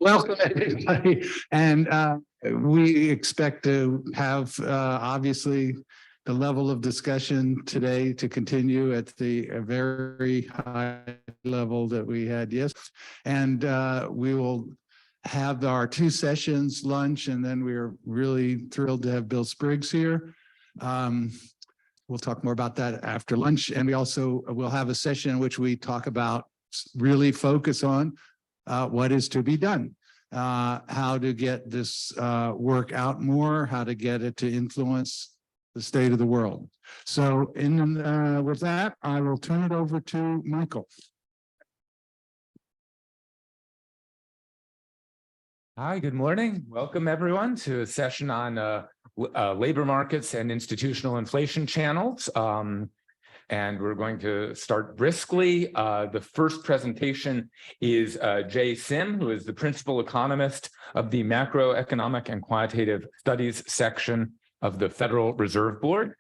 Welcome, everybody. And we expect to have, obviously, the level of discussion today to continue at the very high level that we had yesterday. And we will have our 2 sessions, lunch, and then we're really thrilled to have Bill Spriggs here. We'll talk more about that after lunch. And we also will have a session in which we talk about, really focus on what is to be done, how to get this work out more, how to get it to influence the state of the world. So with that, I will turn it over to Michael. Hi, good morning. Welcome everyone to a session on labor markets and institutional inflation channels. And we're going to start briskly. The first presentation is Jae Sim, who is the principal economist of the Macroeconomic and Quantitative Studies section of the Federal Reserve Board.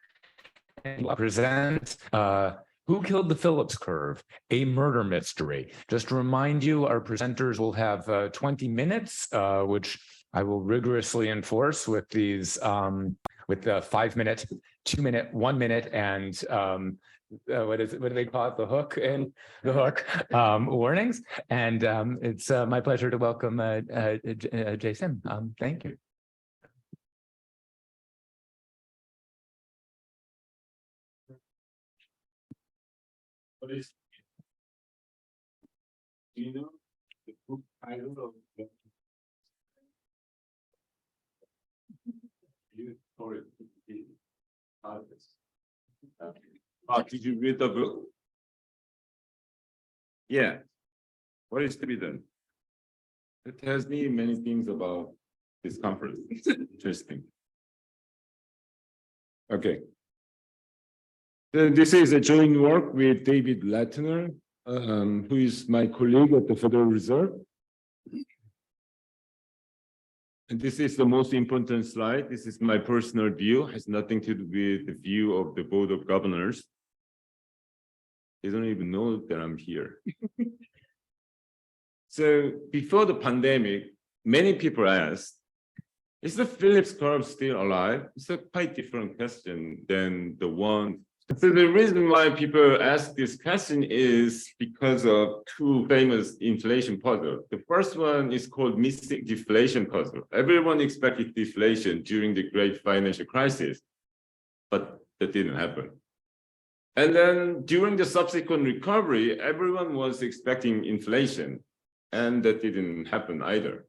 And he presents Who Killed the Phillips Curve? A Murder Mystery. Just to remind you, our presenters will have 20 minutes, which I will rigorously enforce with these, with the 5-minute, 2-minute, 1-minute, and what do they call it? The hook and the hook warnings. And it's my pleasure to welcome Jae Sim. Thank you. What is, do you know the book title of the did you read the book? Yeah. What is to be done? It tells me many things about this conference. Interesting. Okay. Then this is a joint work with David Latner, who is my colleague at the Federal Reserve. And this is the most important slide. This is my personal view. It has nothing to do with the view of the Board of Governors. They don't even know that I'm here. So before the pandemic, many people asked, is the Phillips curve still alive? It's a quite different question than the one. So the reason why people ask this question is because of 2 famous inflation puzzles. The first one is called mystic deflation puzzle. Everyone expected deflation during the great financial crisis, but that didn't happen. And then during the subsequent recovery, everyone was expecting inflation, and that didn't happen either.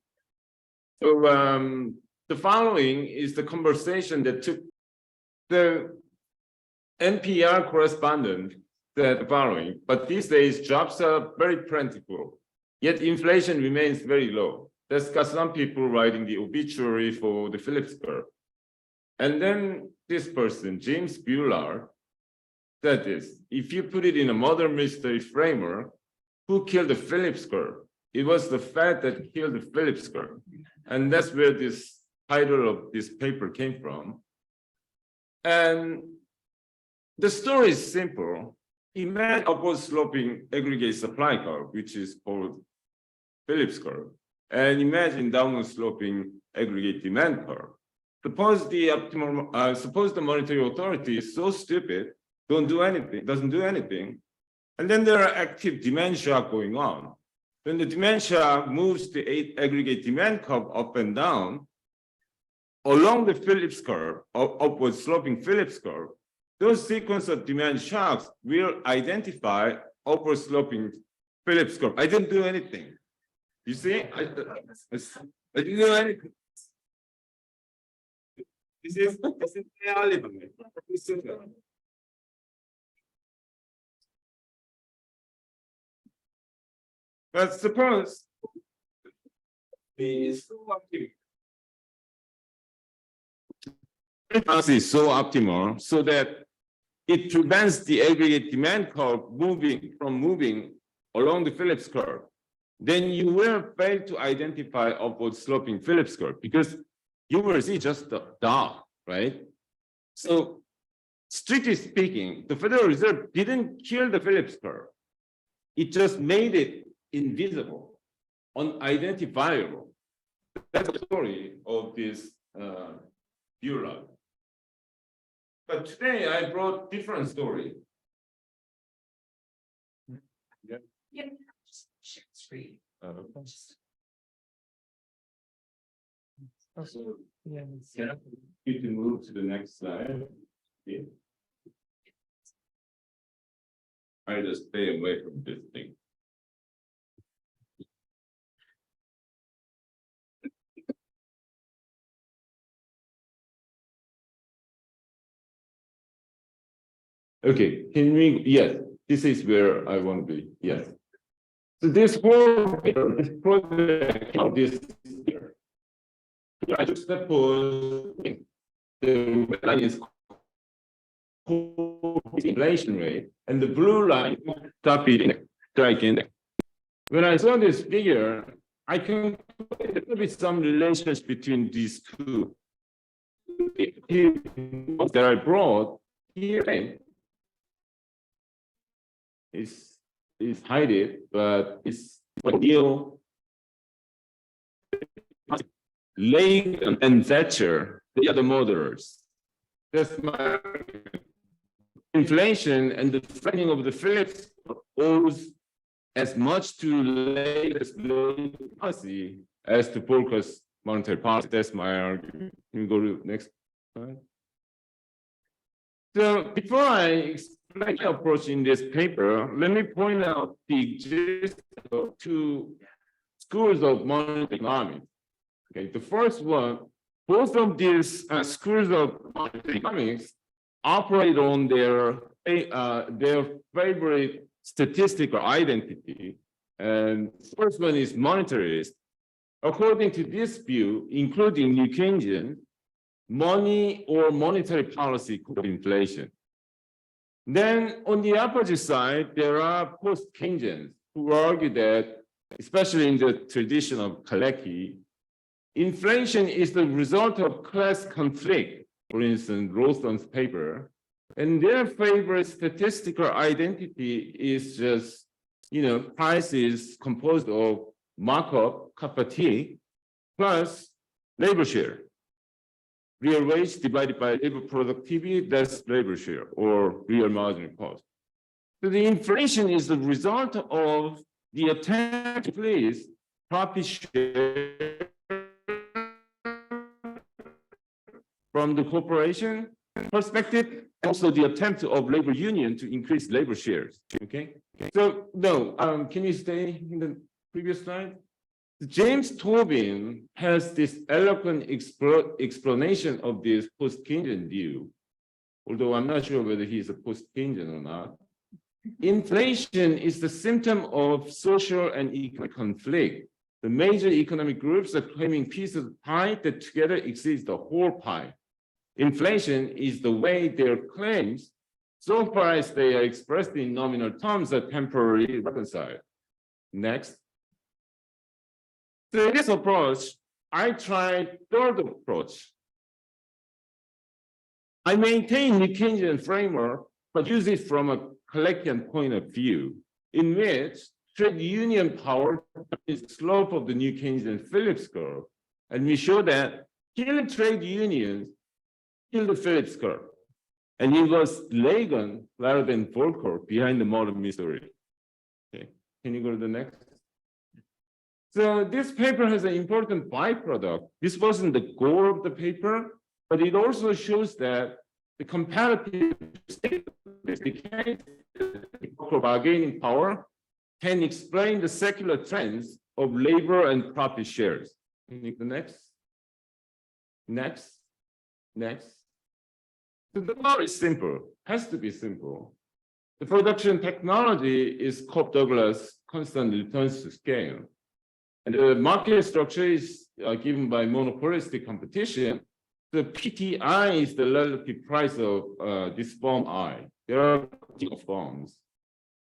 So the following is the conversation that took the NPR correspondent said the following, but these days jobs are very plentiful, yet inflation remains very low. That's got some people writing the obituary for the Phillips curve. And then this person, James Bullard, said this, if you put it in a murder mystery framework, who killed the Phillips curve? It was the Fed that killed the Phillips curve. And that's where this title of this paper came from. And the story is simple. Imagine upward sloping aggregate supply curve, which is called Phillips curve, and imagine downward sloping aggregate demand curve. Suppose the monetary authority is so stupid, doesn't do anything, and then there are active demand shock going on. When the demand shock moves the aggregate demand curve up and down along the Phillips curve, upward sloping Phillips curve, those sequence of demand shocks will identify upward sloping Phillips curve. I didn't do anything. You see, I didn't do anything. This is reality. But suppose is so optimal so that it prevents the aggregate demand curve moving along the Phillips curve, then you will fail to identify upward sloping Phillips curve because you will see just the dot, right? So strictly speaking, the Federal Reserve didn't kill the Phillips curve. It just made it invisible. unidentifiable. That's the story of this bureau. But today I brought different story. Yeah. Share screen. So, yeah, you can move to the next slide. Yeah. I just stay away from this thing. Okay, can we, yes, this is where I want to be, yes. So this whole project of this year, I just suppose the line is inflation rate and the blue line strike index. When I saw this figure, I can there be some relationship between these two. That I brought here is hide it, but it's Neil, Lake and Thatcher, they are the modelers. That's my inflation and the flattening of the Phillips owes as much to Lake's policy as to Volcker's monetary policy. That's my argument. Can we go to the next slide? So before I explain my approach in this paper, let me point out the existence of two schools of monetary economics. Okay, the first one, both of these schools of monetary economics operate on their favorite statistical identity. And first one is monetarist. According to this view, including New Keynesian, money or monetary policy cause inflation. Then on the opposite side, there are post-Keynesians who argue that, especially in the tradition of Kalecki, inflation is the result of class conflict, for instance, Ralston's paper, and their favorite statistical identity is just, prices composed of markup, kappa T, plus labor share. Real wage divided by labor productivity, that's labor share, or real marginal cost. So the inflation is the result of the attempt to please profit share from the corporation perspective, also the attempt of labor union to increase labor shares. Okay. So no, can you stay in the previous slide? James Tobin has this eloquent explanation of this post-Keynesian view, although I'm not sure whether he's a post-Keynesian or not. Inflation is the symptom of social and economic conflict. The major economic groups are claiming pieces of pie that together exceeds the whole pie. Inflation is the way their claims, so far as they are expressed in nominal terms, are temporarily reconciled. Next. So in this approach, I tried third approach. I maintain New Keynesian framework, but use it from a Kaleckian point of view, in which trade union power is the slope of the New Keynesian Phillips curve, and we show that killing trade unions kill the Phillips curve, and it was Reagan rather than Volcker behind the modern mystery. Okay, can you go to the next? So this paper has an important byproduct. This wasn't the goal of the paper, but it also shows that the comparative bargaining power can explain the secular trends of labor and profit shares. Can you go next? Next. So the law is simple, has to be simple. The production technology is Cobb-Douglas constant returns to scale. And the market structure is given by monopolistic competition. The PTI is the relative price of this firm I. There are firms.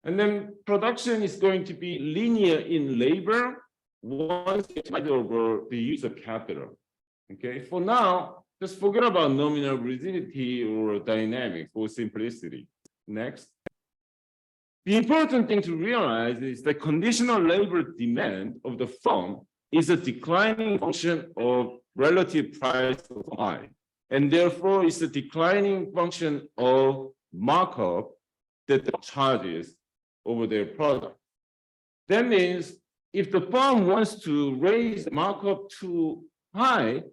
And then production is going to be linear in labor once it's over the use of capital. Okay, for now, just forget about nominal rigidity or dynamics for simplicity. Next. The important thing to realize is that conditional labor demand of the firm is a declining function of relative price of I, and therefore it's a declining function of markup that the charges over their product. That means if the firm wants to raise markup too high,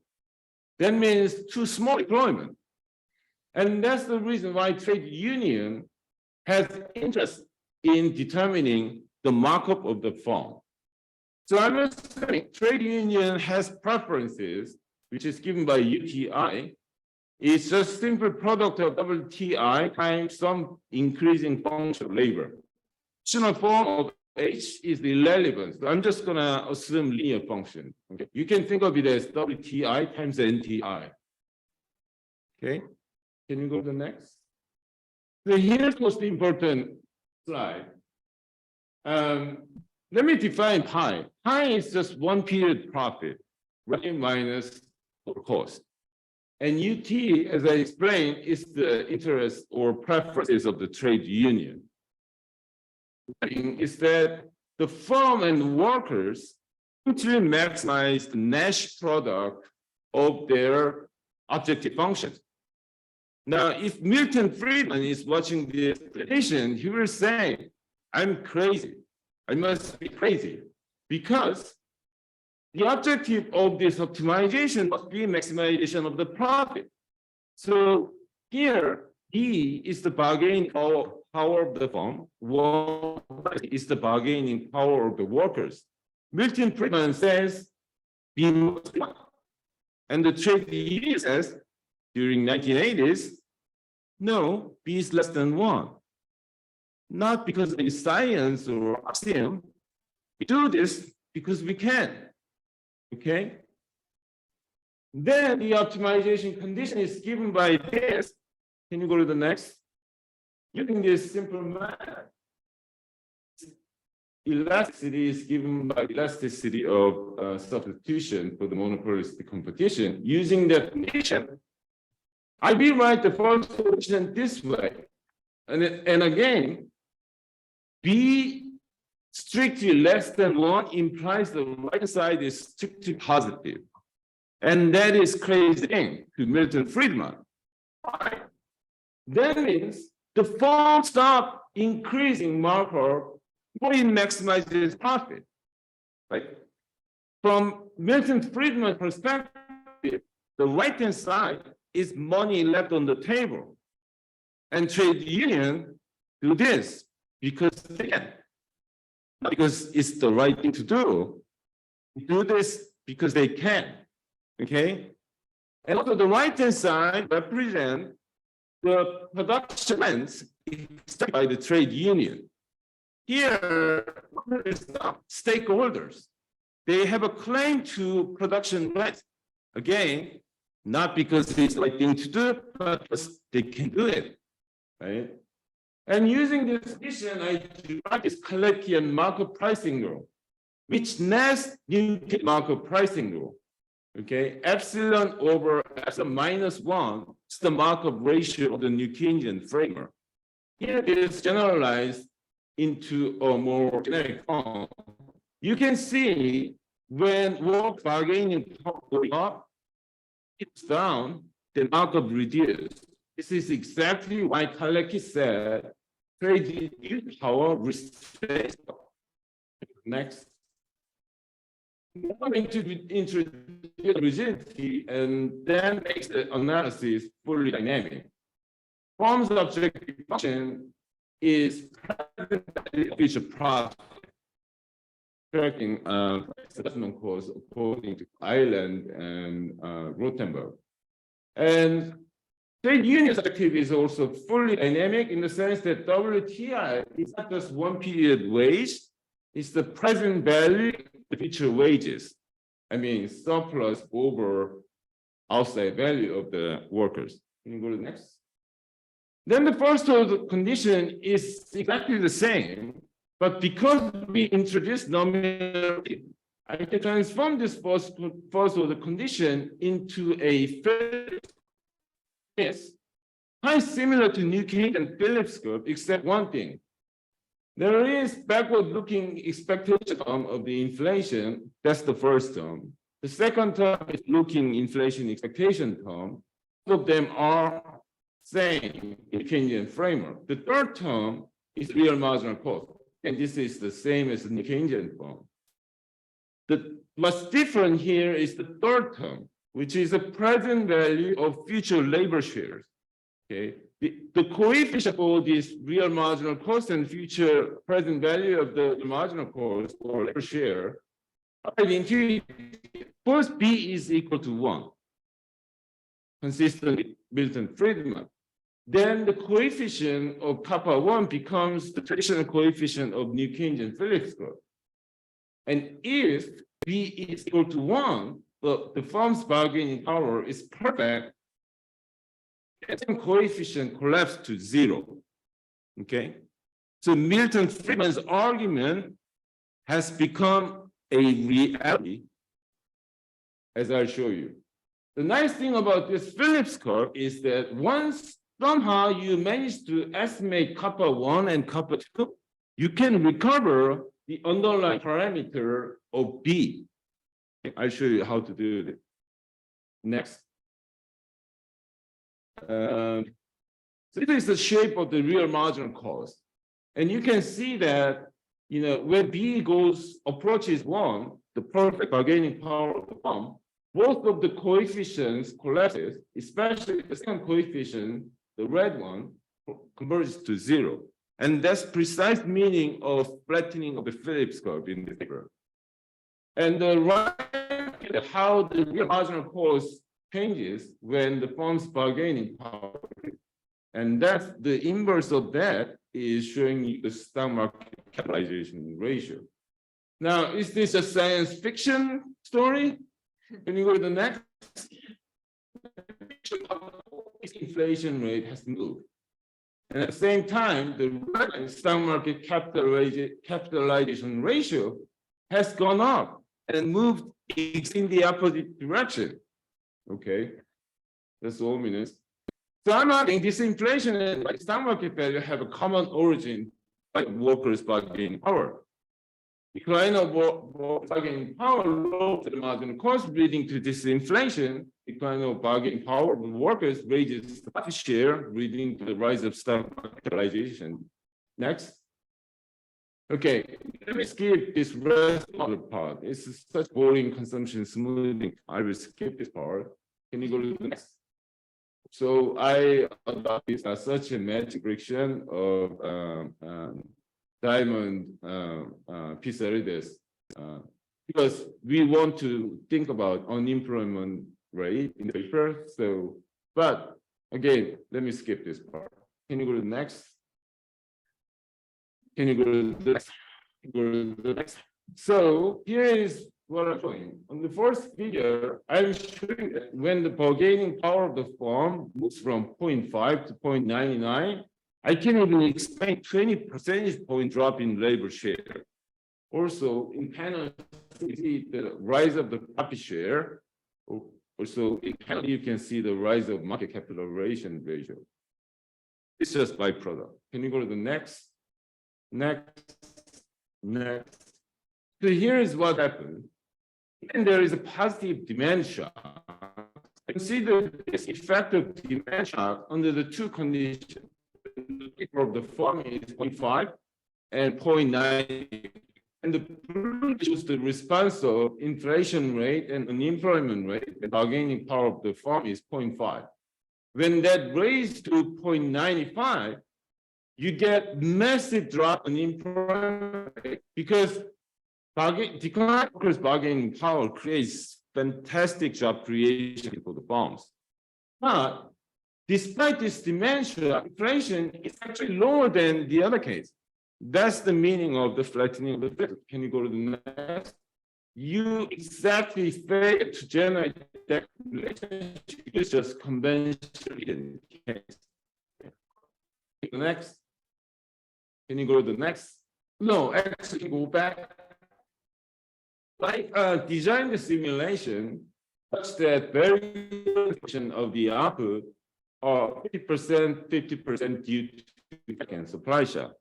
that means too small employment. And that's the reason why trade union has interest in determining the markup of the firm. So I'm assuming trade union has preferences, which is given by UTI. It's just simple product of WTI times some increasing function of labor. Functional form of H is irrelevant. So I'm just gonna assume linear function. Okay, you can think of it as WTI times NTI. Okay, can you go to the next? So here's most important slide. Let me define pi. Pi is just one period profit, revenue minus cost. And UT, as I explained, is the interest or preferences of the trade union. Is that the firm and workers actually maximize the net product of their objective functions. Now, if Milton Friedman is watching this presentation, he will say, I'm crazy. I must be crazy because the objective of this optimization must be maximization of the profit. So here, E is the bargaining power of the firm, Y is the bargaining power of the workers. Milton Friedman says, B must be one. And the trade union says, during 1980s, no, B is less than one. Not because it's science or axiom. We do this because we can. Okay? Then the optimization condition is given by this. Can you go to the next? Using this simple math, elasticity is given by elasticity of substitution for the monopolistic competition. Using that condition, I rewrite the first solution this way. And again, B strictly less than one implies the right side is strictly positive. And that is crazy thing to Milton Friedman. Why? That means the firm stop increasing markup before it maximizes profit. Right? From Milton Friedman's perspective, the right-hand side is money left on the table. And trade union do this because they can, not because it's the right thing to do. They do this because they can, okay? And also the right-hand side represent the production rents set by the trade union. Here is stakeholders. They have a claim to production rent. Again, not because it's the right thing to do, but because they can do it, right? And using this condition, I derive this Kalekian markup pricing rule, which nets new markup pricing rule. Okay, epsilon over epsilon minus 1 is the markup ratio of the New Keynesian framework. Here it is generalized into a more generic form. You can see when work bargaining goes up, it's down, the markup reduced. This is exactly why Kalecki said trade union power restrains. Next. I'm going to introduce rigidity and then makes the analysis fully dynamic. Form's objective function is present value of each product, tracking assessment course according to Ireland and Rothenberg. And trade union's objective is also fully dynamic in the sense that WTI is not just one period wage, it's the present value of future wages. I mean, surplus over outside value of the workers. Can you go to the next? Then the first order condition is exactly the same, but because we introduced nominality, I can transform this first order condition into a Phillips. Yes, quite similar to New Keynesian Phillips curve, except one thing. There is backward-looking expectation of the inflation. That's the first term. The second term is looking inflation expectation term. Both of them are same in Keynesian framework. The third term is real marginal cost, and this is the same as the Keynesian form. What's different here is the third term, which is the present value of future labor shares. Okay, the coefficient for this real marginal cost and future present value of the marginal cost or labor share are intuitive. First, B is equal to 1, consistent with Milton-Friedman. Then the coefficient of kappa 1 becomes the traditional coefficient of New Keynesian Phillips curve. And if B is equal to 1, the firm's bargaining power is perfect, and coefficient collapse to 0. Okay? So Milton-Friedman's argument has become a reality, as I'll show you. The nice thing about this Phillips curve is that once somehow you manage to estimate kappa 1 and kappa 2, you can recover the underlying parameter of B. I'll show you how to do it. Next. So this is the shape of the real marginal cost. And you can see that, when B approaches 1, the perfect bargaining power of the firm, both of the coefficients collapses, especially the second coefficient, the red one, converges to 0. And that's precise meaning of flattening of the Phillips curve in the paper. And the right, how the real marginal cost changes when the firm's bargaining power. And that's the inverse of that is showing you the stock market capitalization ratio. Now, is this a science fiction story? Can you go to the next? Inflation rate has moved. And at the same time, the stock market capitalization ratio has gone up and moved in the opposite direction. Okay, that's all minutes. So I'm asking this inflation and stock market value have a common origin by workers' bargaining power. Decline of bargaining power lowers the marginal cost, leading to disinflation. Decline of bargaining power of workers raises the market share, leading to the rise of stock capitalization. Next. Okay, let me skip this rest of the part. It's such boring consumption smoothing. I will skip this part. Can you go to the next? So I adopt this as such a magic prediction of Diamond Pissarides, because we want to think about unemployment rate in the paper. So, but again, let me skip this part. Can you go to the next? Can you go to the next? Go to the next. So here is what I'm showing. On the first figure, I'm showing that when the bargaining power of the firm moves from 0.5 to 0.99, I can even explain 20 percentage point drop in labor share. Also, in panel, you see the rise of the profit share. Also, in panel, you can see the rise of market capitalization ratio. It's just byproduct. Can you go to the next? Next. So here is what happened. And there is a positive demand shock. Consider this effect of demand shock under the two conditions. Of the firm is 0.5 and 0.9. And the blue shows the response of inflation rate and unemployment rate. The bargaining power of the firm is 0.5. When that raised to 0.95, you get massive drop in employment rate because decline workers' bargaining power creates fantastic job creation for the firms. But despite this demand shock, inflation is actually lower than the other case. That's the meaning of the flattening of the curve. Can you go to the next? You exactly fail to generate that relationship. It's just conventional case. The next. Can you go to the next? No, actually go back. Like design the simulation such that variation of the output are 50% due to supply shock.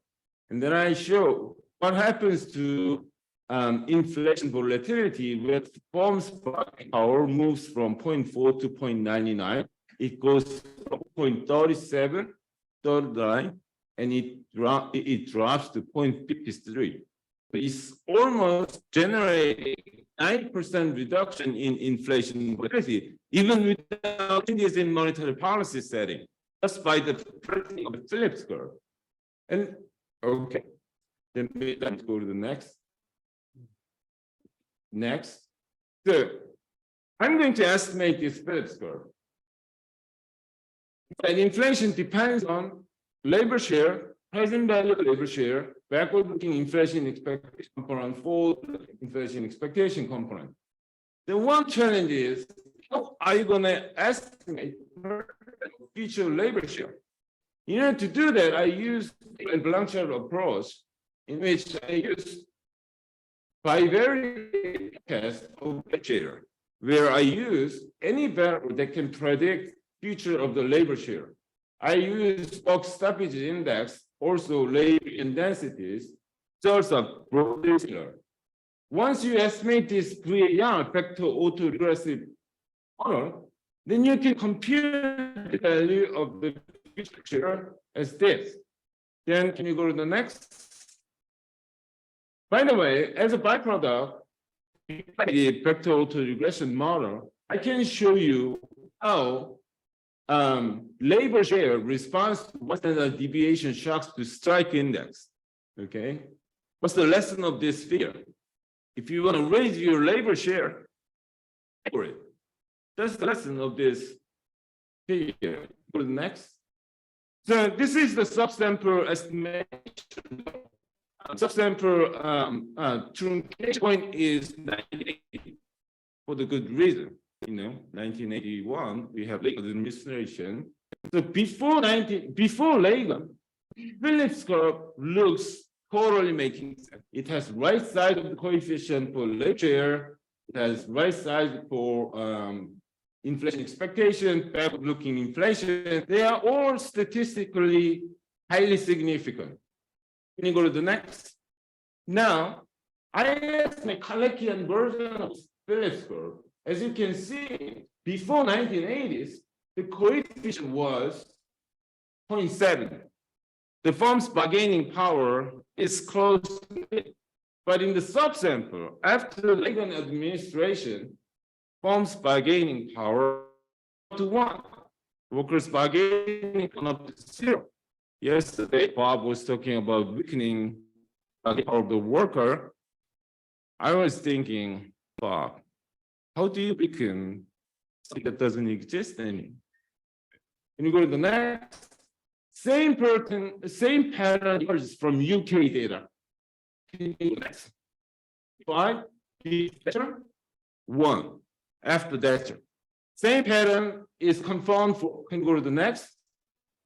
And then I show what happens to inflation volatility with firm's buying power moves from 0.4 to 0.99. It goes from 0.37, 39, and it drops to 0.53. It's almost generating 9% reduction in inflation volatility, even without changes in monetary policy setting, just by the printing of the Phillips curve. And okay, then let's go to the next. Next. So I'm going to estimate this Phillips curve. And inflation depends on labor share, present value of labor share, backward-looking inflation expectation component, forward inflation expectation component. The one challenge is, how are you going to estimate future labor share? In order to do that, I use a Blanchard approach, in which I use bivariate test of labor share, where I use any variable that can predict future of the labor share. I use box stoppage index, also labor intensities, sorts of broadly similar. Once you estimate this Young vector autoregressive model, then you can compute the value of the future share as this. Then can you go to the next? By the way, as a byproduct, the vector autoregression model, I can show you how labor share responds to what the deviation shocks to strike index. Okay, what's the lesson of this figure? If you want to raise your labor share, for it. That's the lesson of this figure. Go to the next. So this is the subsample estimation. Subsample truncation point is 1980 for the good reason. 1981, we have Reagan administration. So before Reagan, Phillips curve looks totally making sense. It has right side of the coefficient for labor share. It has right side for inflation expectation, backward-looking inflation. They are all statistically highly significant. Can you go to the next? Now, I have my Kalekian version of Phillips curve. As you can see, before 1980s, the coefficient was 0.7. The firm's bargaining power is close to it. But in the subsample, after the Reagan administration, firm's bargaining power to 1. Workers' bargaining went up to 0. Yesterday, Bob was talking about weakening the power of the worker. I was thinking, Bob, how do you weaken something that doesn't exist anymore? Can you go to the next? Same pattern emerges from UK data. Can you go next? 5, better, 1. After that, same pattern is confirmed for, can you go to the next?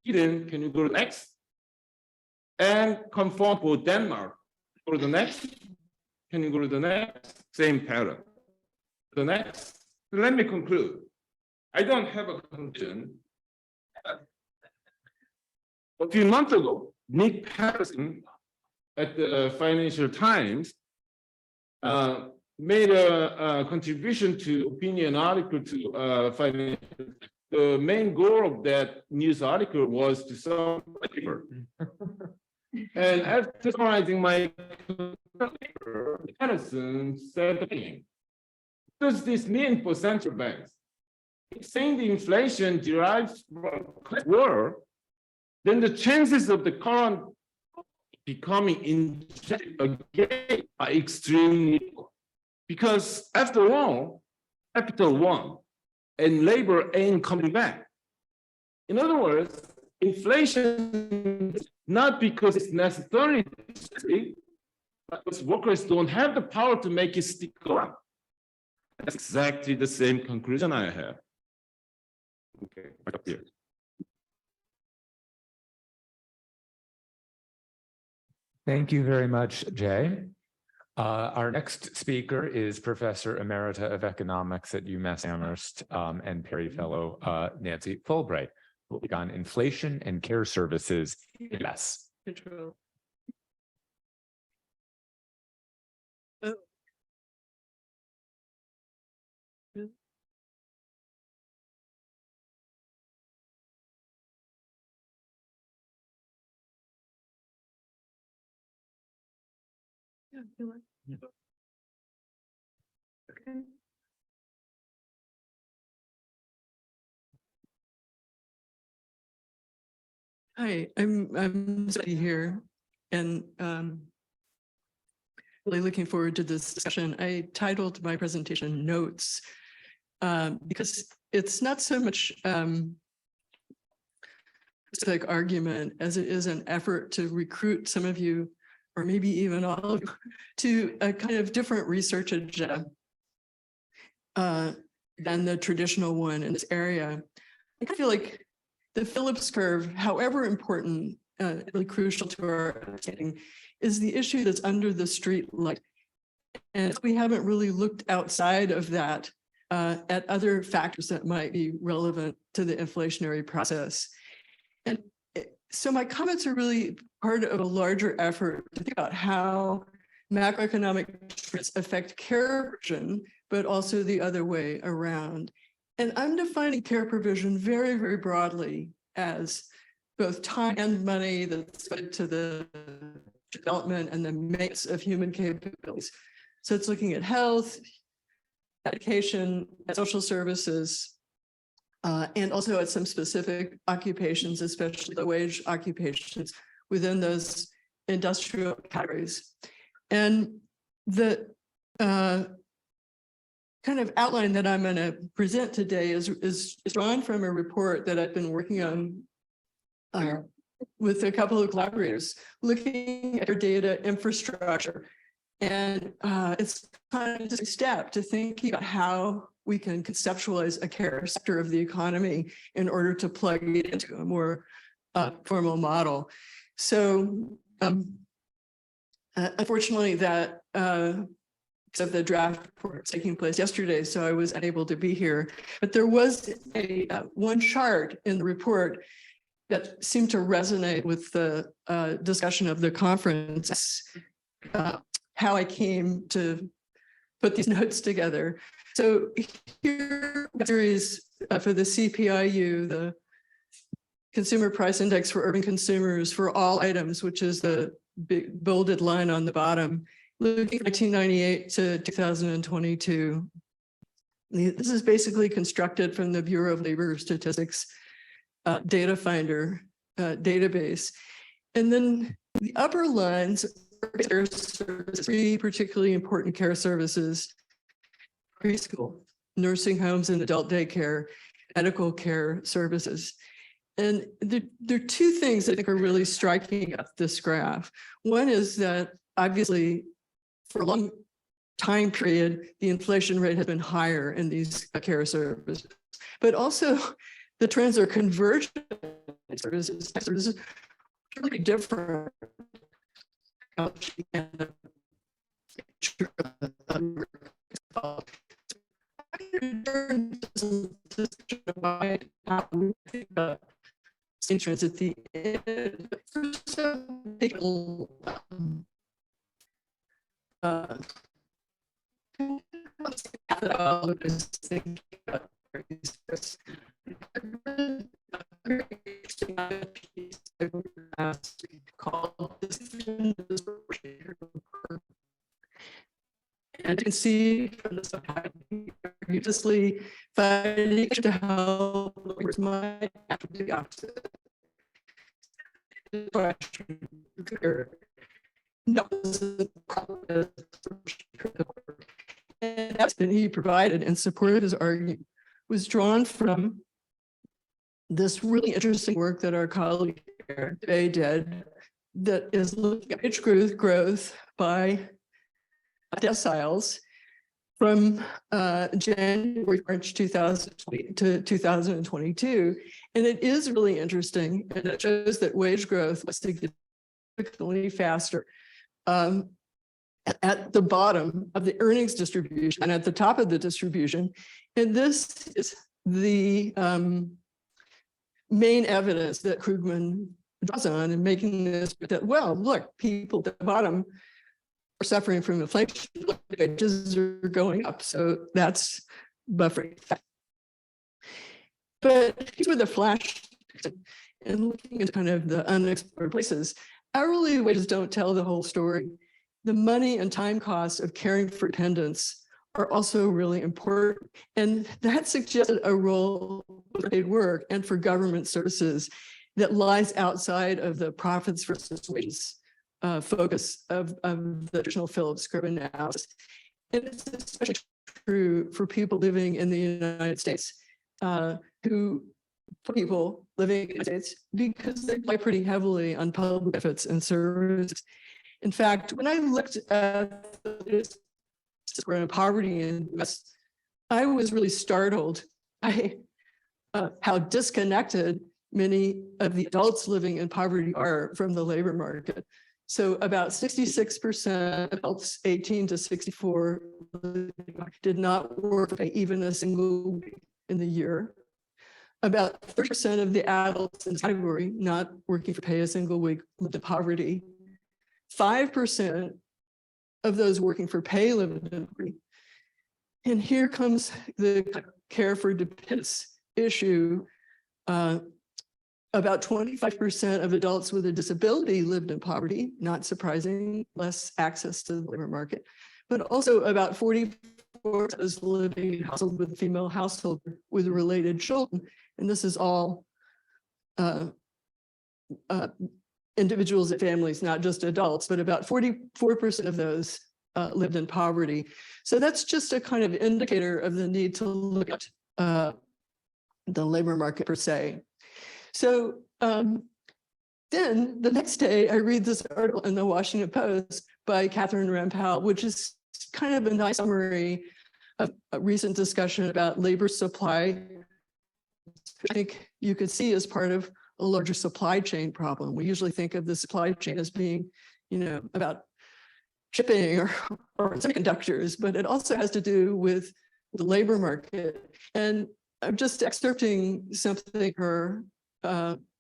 Eden, can you go to the next? And confirmed for Denmark. Go to the next. Can you go to the next? Same pattern. The next. Let me conclude. I don't have a conclusion. A few months ago, Nick Patterson at the Financial Times made a contribution to opinion article to Financial. The main goal of that news article was to sum paper. And after summarizing my paper, Patterson said, what does this mean for central banks? If saying the inflation derives from war, then the chances of the current becoming injected again are extremely low. Because after all, capital won and labor ain't coming back. In other words, inflation not because it's necessary, but because workers don't have the power to make it stick around. That's exactly the same conclusion I have. Okay, up here. Thank you very much, Jay. Our next speaker is Professor Emerita of Economics at UMass Amherst and Perry Fellow Nancy Folbre, who will be on inflation and care services in U.S. Okay. Hi, I'm Betty here, and really looking forward to this discussion. I titled my presentation "Notes" because it's not so much specific argument as it is an effort to recruit some of you, or maybe even all of you, to a kind of different research agenda than the traditional one in this area. I feel like the Phillips curve, however important, really crucial to our understanding, is the issue that's under the street light. And we haven't really looked outside of that at other factors that might be relevant to the inflationary process. And so my comments are really part of a larger effort to think about how macroeconomic trends affect care provision, but also the other way around. And I'm defining care provision very, very broadly as both time and money that's fed to the development and the maintenance of human capabilities. So it's looking at health, education, social services, and also at some specific occupations, especially the wage occupations within those industrial categories. And the kind of outline that I'm going to present today is drawn from a report that I've been working on with a couple of collaborators, looking at your data infrastructure. And it's kind of just a step to thinking about how we can conceptualize a care sector of the economy in order to plug it into a more formal model. So unfortunately, that of the draft report taking place yesterday, so I was unable to be here. But there was a one chart in the report that seemed to resonate with the discussion of the conference, how I came to put these notes together. So here series for the CPIU, the Consumer Price Index for Urban Consumers for all items, which is the big bolded line on the bottom, looking from 1998 to 2022. This is basically constructed from the Bureau of Labor Statistics data finder database. And then the upper lines are three particularly important care services: preschool, nursing homes and adult daycare, medical care services. And there are two things I think are really striking about this graph. One is that obviously for a long time period, the inflation rate has been higher in these care services, but also the trends are convergent. Services really different. Trends at the end. And you can see from this, previously fighting to help towards my the opposite. No, and that's been he provided in support of his argument was drawn from this really interesting work that our colleague today did that is looking at wage growth by deciles from January, March 2020 to 2022. And it is really interesting, and it shows that wage growth was significantly faster at the bottom of the earnings distribution and at the top of the distribution. And this is the main evidence that Krugman draws on in making this, that, well, look, people at the bottom are suffering from inflation, wages are going up. So that's buffering. But here's where the flash, and looking at kind of the unexplored places, hourly wages don't tell the whole story. the money and time costs of caring for dependents are also really important. And that suggested a role for paid work and for government services that lies outside of the profits versus wages focus of the traditional Phillips curve analysis. And it's especially true for people living in the United States, people living in the United States, because they rely pretty heavily on public benefits and services. In fact, when I looked at poverty in the US, I was really startled by how disconnected many of the adults living in poverty are from the labor market. So about 66% of adults 18 to 64 did not work for even a single week in the year. About 30% of the adults in this category not working for pay a single week lived in poverty. 5% of those working for pay lived in poverty. And here comes the care for dependents issue. About 25% of adults with a disability lived in poverty, not surprising, less access to the labor market, but also about 44% of those living in household with a female household with related children. And this is all individuals and families, not just adults, but about 44% of those lived in poverty. So that's just a kind of indicator of the need to look at the labor market per se. So then the next day, I read this article in the Washington Post by Catherine Rampal, which is kind of a nice summary of a recent discussion about labor supply. I think you could see as part of a larger supply chain problem. We usually think of the supply chain as being, about shipping or semiconductors, but it also has to do with the labor market. And I'm just excerpting something her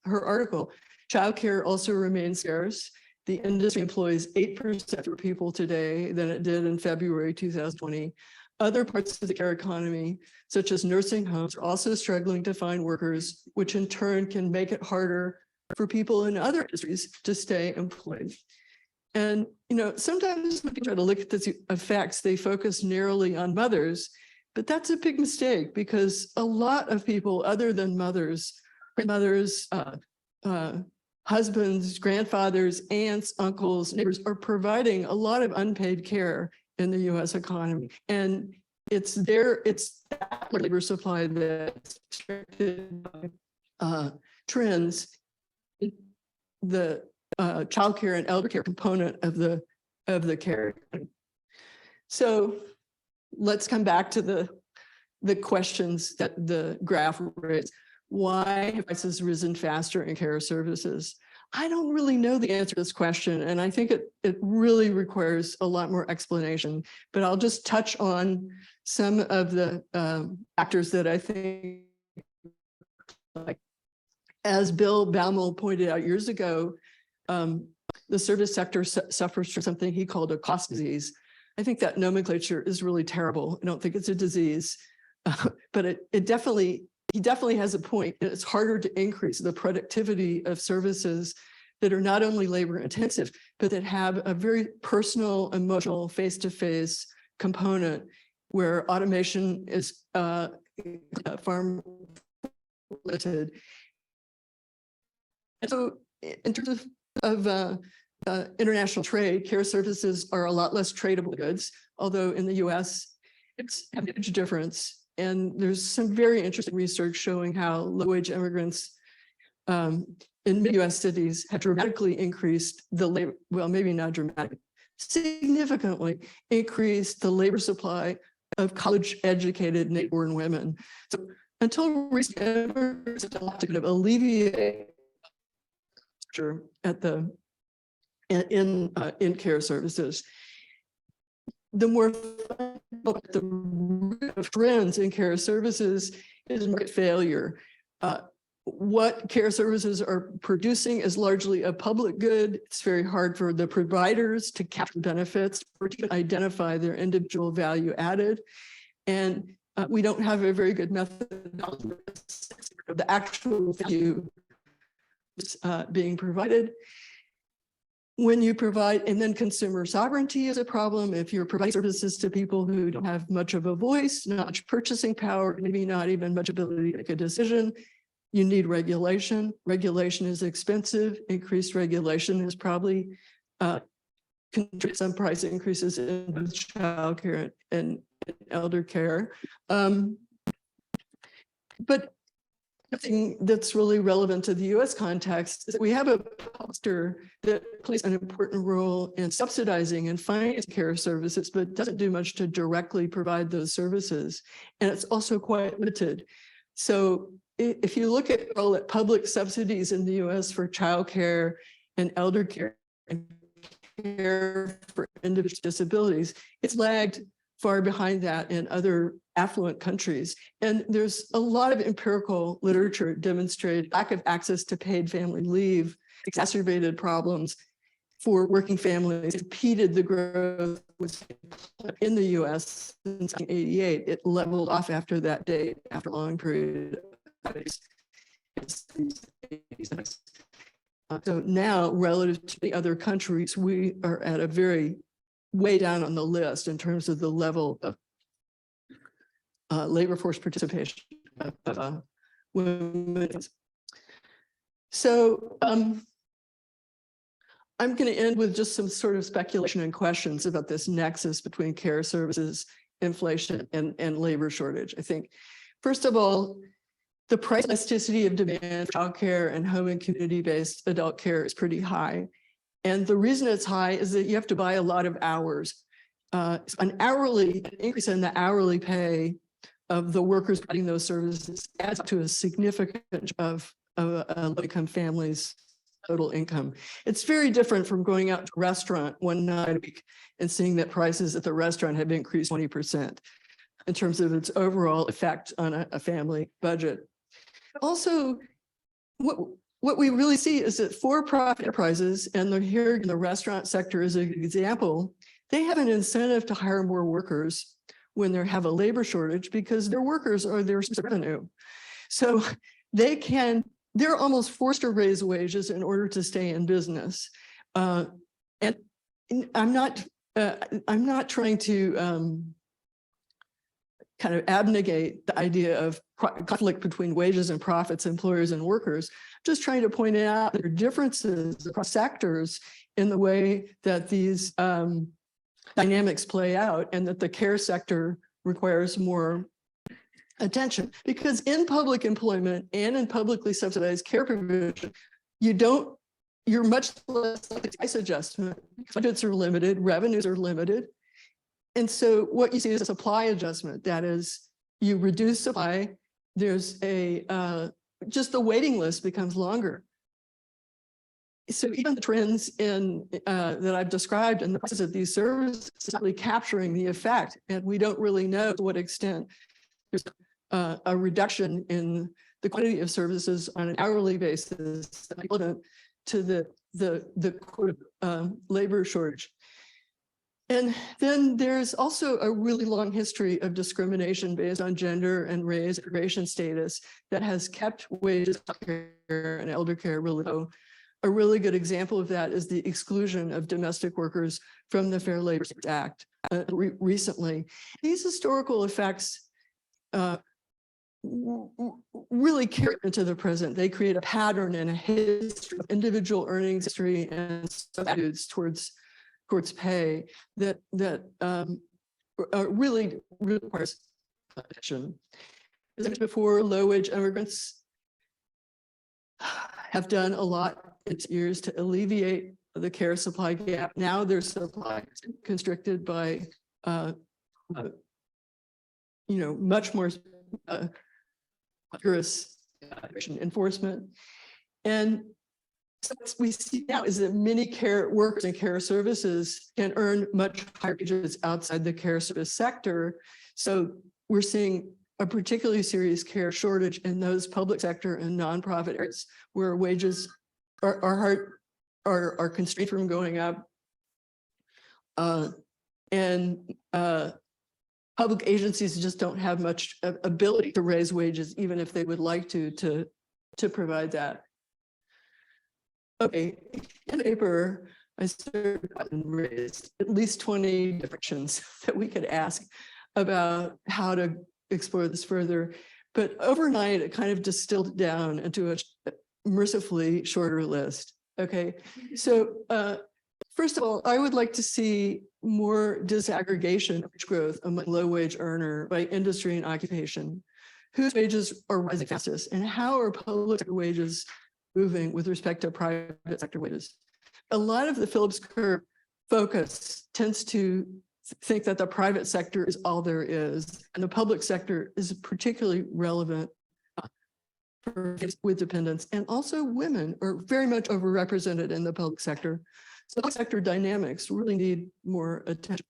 article. Childcare also remains scarce. The industry employs 8% fewer people today than it did in February 2020. Other parts of the care economy, such as nursing homes, are also struggling to find workers, which in turn can make it harder for people in other industries to stay employed. And, sometimes when people try to look at these effects, they focus narrowly on mothers, but that's a big mistake because a lot of people other than mothers, husbands, grandfathers, aunts, uncles, neighbors are providing a lot of unpaid care in the US economy. And it's that labor supply that's restricted by trends, the childcare and elder care component of the care. So let's come back to the questions that the graph raised. Why have prices risen faster in care services? I don't really know the answer to this question, and I think it really requires a lot more explanation, but I'll just touch on some of the factors that I think, like, as Bill Baumel pointed out years ago, the service sector suffers from something he called a cost disease. I think that nomenclature is really terrible. I don't think it's a disease, but he definitely has a point. It's harder to increase the productivity of services that are not only labor intensive, but that have a very personal, emotional, face-to-face component where automation is far limited. And so in terms of international trade, care services are a lot less tradable goods, although in the US, it's a huge difference. And there's some very interesting research showing how low-wage immigrants in mid-US cities have dramatically increased the labor, well, maybe not dramatically, significantly increased the labor supply of college-educated native-born women. So until recently, immigrants have done to kind of alleviate at the in care services. The more the root of trends in care services is market failure. What care services are producing is largely a public good. It's very hard for the providers to capture benefits or to identify their individual value added. And we don't have a very good methodology of the actual value being provided. when you provide, and then consumer sovereignty is a problem. If you're providing services to people who don't have much of a voice, not much purchasing power, maybe not even much ability to make a decision, you need regulation. Regulation is expensive. Increased regulation is probably contribute some price increases in both childcare and elder care. But thing that's really relevant to the US context is that we have a poster that plays an important role in subsidizing and financing care services, but doesn't do much to directly provide those services. And it's also quite limited. So if you look at all at public subsidies in the US for childcare and elder care and care for individual disabilities, it's lagged far behind that in other affluent countries. And there's a lot of empirical literature demonstrating lack of access to paid family leave, exacerbated problems for working families, impeded the growth in the US since 1988. It leveled off after that date, after a long period of so now, relative to the other countries, we are at a very way down on the list in terms of the level of labor force participation of women. So I'm going to end with just some sort of speculation and questions about this nexus between care services, inflation, and labor shortage. I think, first of all, the price elasticity of demand for childcare and home and community-based adult care is pretty high. And the reason it's high is that you have to buy a lot of hours. An increase in the hourly pay of the workers providing those services adds up to a significant of a low-income family's total income. It's very different from going out to a restaurant one night a week and seeing that prices at the restaurant have increased 20% in terms of its overall effect on a family budget. Also, what we really see is that for-profit enterprises, and they're here in the restaurant sector as an example, they have an incentive to hire more workers when they have a labor shortage because their workers are their source of revenue. So they're almost forced to raise wages in order to stay in business. And I'm not trying to kind of abnegate the idea of conflict between wages and profits, employers and workers, just trying to point out there are differences across sectors in the way that these dynamics play out, and that the care sector requires more attention. Because in public employment and in publicly subsidized care provision, you're much less likely to price adjustment. Budgets are limited, revenues are limited. And so what you see is a supply adjustment. That is, you reduce supply, there's just the waiting list becomes longer. So even the trends that I've described in the prices of these services is not really capturing the effect. And we don't really know to what extent there's a reduction in the quantity of services on an hourly basis equivalent to the labor shortage. And then there's also a really long history of discrimination based on gender and race, immigration status that has kept wages care and elder care really low. A really good example of that is the exclusion of domestic workers from the Fair Labor Standards Act recently. These historical effects really carry into the present. They create a pattern and a history of individual earnings history and attitudes towards pay that really requires attention. As I mentioned before, low-wage immigrants have done a lot in years to alleviate the care supply gap. Now their supply is constricted by much more rigorous enforcement. And so what we see now is that many care workers and care services can earn much higher wages outside the care service sector. So we're seeing a particularly serious care shortage in those public sector and nonprofit areas where wages are constrained from going up. And public agencies just don't have much ability to raise wages, even if they would like to provide that. Okay, in the paper, I started and raised at least 20 directions that we could ask about how to explore this further. But overnight, it kind of distilled down into a mercifully shorter list. Okay, so first of all, I would like to see more disaggregation of wage growth among low-wage earner by industry and occupation. Whose wages are rising fastest, and how are public sector wages moving with respect to private sector wages? A lot of the Phillips curve focus tends to think that the private sector is all there is, and the public sector is particularly relevant for with dependents, and also women are very much overrepresented in the public sector. So public sector dynamics really need more attention.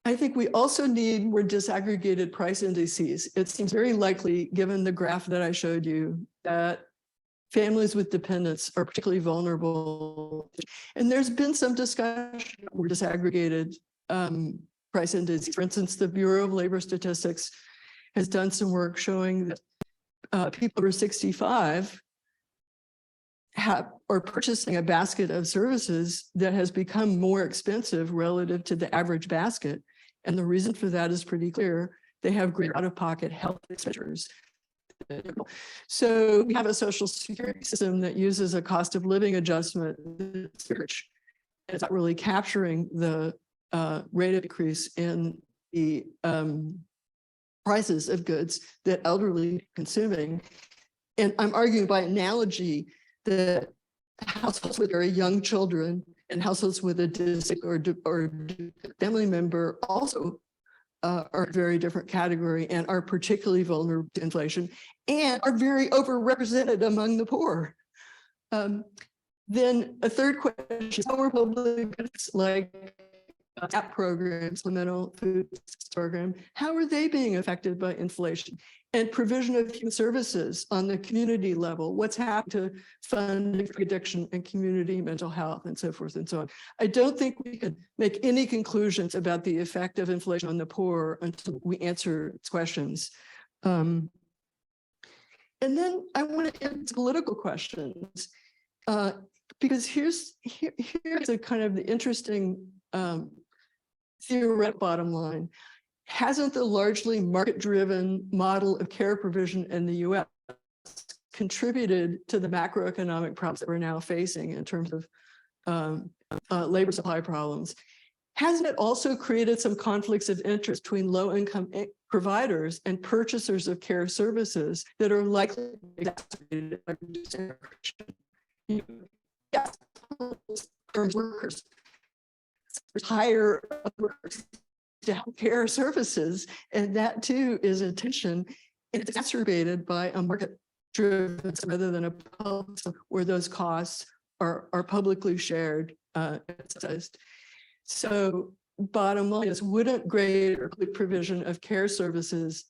I think we also need more disaggregated price indices. It seems very likely, given the graph that I showed you, that families with dependents are particularly vulnerable. And there's been some discussion of disaggregated price indices. For instance, the Bureau of Labor Statistics has done some work showing that people over 65 are purchasing a basket of services that has become more expensive relative to the average basket. And the reason for that is pretty clear. They have greater out-of-pocket health expenditures. So we have a social security system that uses a cost of living adjustment. It's not really capturing the rate of increase in the prices of goods that elderly consuming. And I'm arguing by analogy that households with very young children and households with a disabled or family member also are a very different category and are particularly vulnerable to inflation and are very overrepresented among the poor. Then a third question, how are public benefits like SNAP programs, supplemental food program, how are they being affected by inflation? And provision of human services on the community level, what's happened to funding for addiction and community mental health and so forth and so on. I don't think we could make any conclusions about the effect of inflation on the poor until we answer its questions. And then I want to end political questions because here's a kind of the interesting theoretical bottom line. Hasn't the largely market-driven model of care provision in the US contributed to the macroeconomic problems that we're now facing in terms of labor supply problems? Hasn't it also created some conflicts of interest between low-income providers and purchasers of care services that are likely to be exacerbated by reduced immigration? Yes, workers hire workers to healthcare services, and that too is a tension, and it's exacerbated by a market-driven rather than a public where those costs are publicly shared. So bottom line is, wouldn't greater provision of care services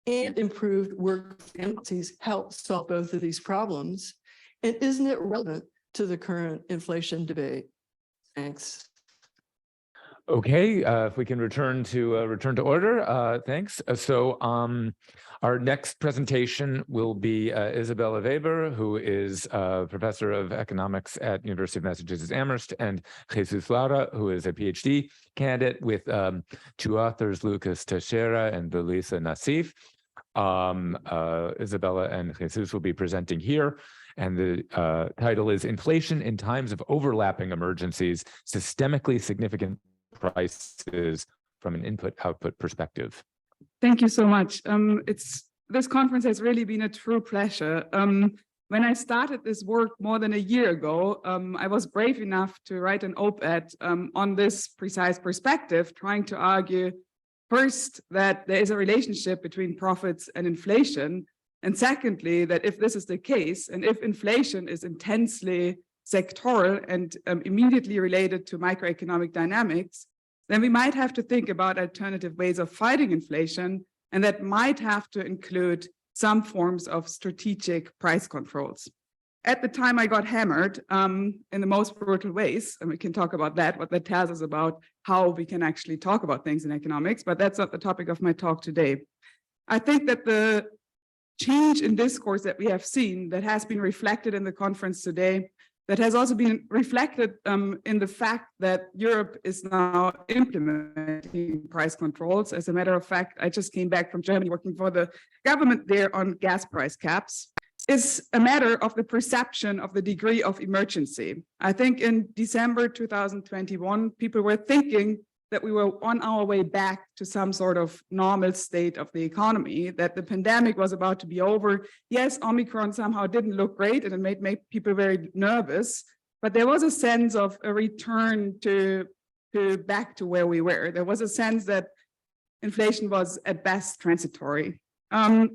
and improved work families help solve both of these problems? And isn't it relevant to the current inflation debate? Thanks. Okay, if we can return to order, thanks. So our next presentation will be Isabella Weber, who is professor of economics at University of Massachusetts Amherst, and Jesus Lara, who is a PhD candidate with two authors, Lucas Teixeira and Belisa Nassif. Isabella and Jesus will be presenting here. And the title is Inflation in Times of Overlapping Emergencies, Systemically Significant Prices from an Input-Output Perspective. Thank you so much. This conference has really been a true pleasure. When I started this work more than a year ago, I was brave enough to write an op-ed on this precise perspective, trying to argue first that there is a relationship between profits and inflation, and secondly, that if this is the case, and if inflation is intensely sectoral and immediately related to microeconomic dynamics, then we might have to think about alternative ways of fighting inflation, and that might have to include some forms of strategic price controls. At the time, I got hammered in the most brutal ways, and we can talk about that, what that tells us about how we can actually talk about things in economics, but that's not the topic of my talk today. I think that the change in discourse that we have seen that has been reflected in the conference today, that has also been reflected in the fact that Europe is now implementing price controls. As a matter of fact, I just came back from Germany working for the government there on gas price caps. Is a matter of the perception of the degree of emergency. I think in December 2021, people were thinking that we were on our way back to some sort of normal state of the economy, that the pandemic was about to be over. Yes, Omicron somehow didn't look great and it made people very nervous, but there was a sense of a return to back to where we were. There was a sense that inflation was at best transitory. Now,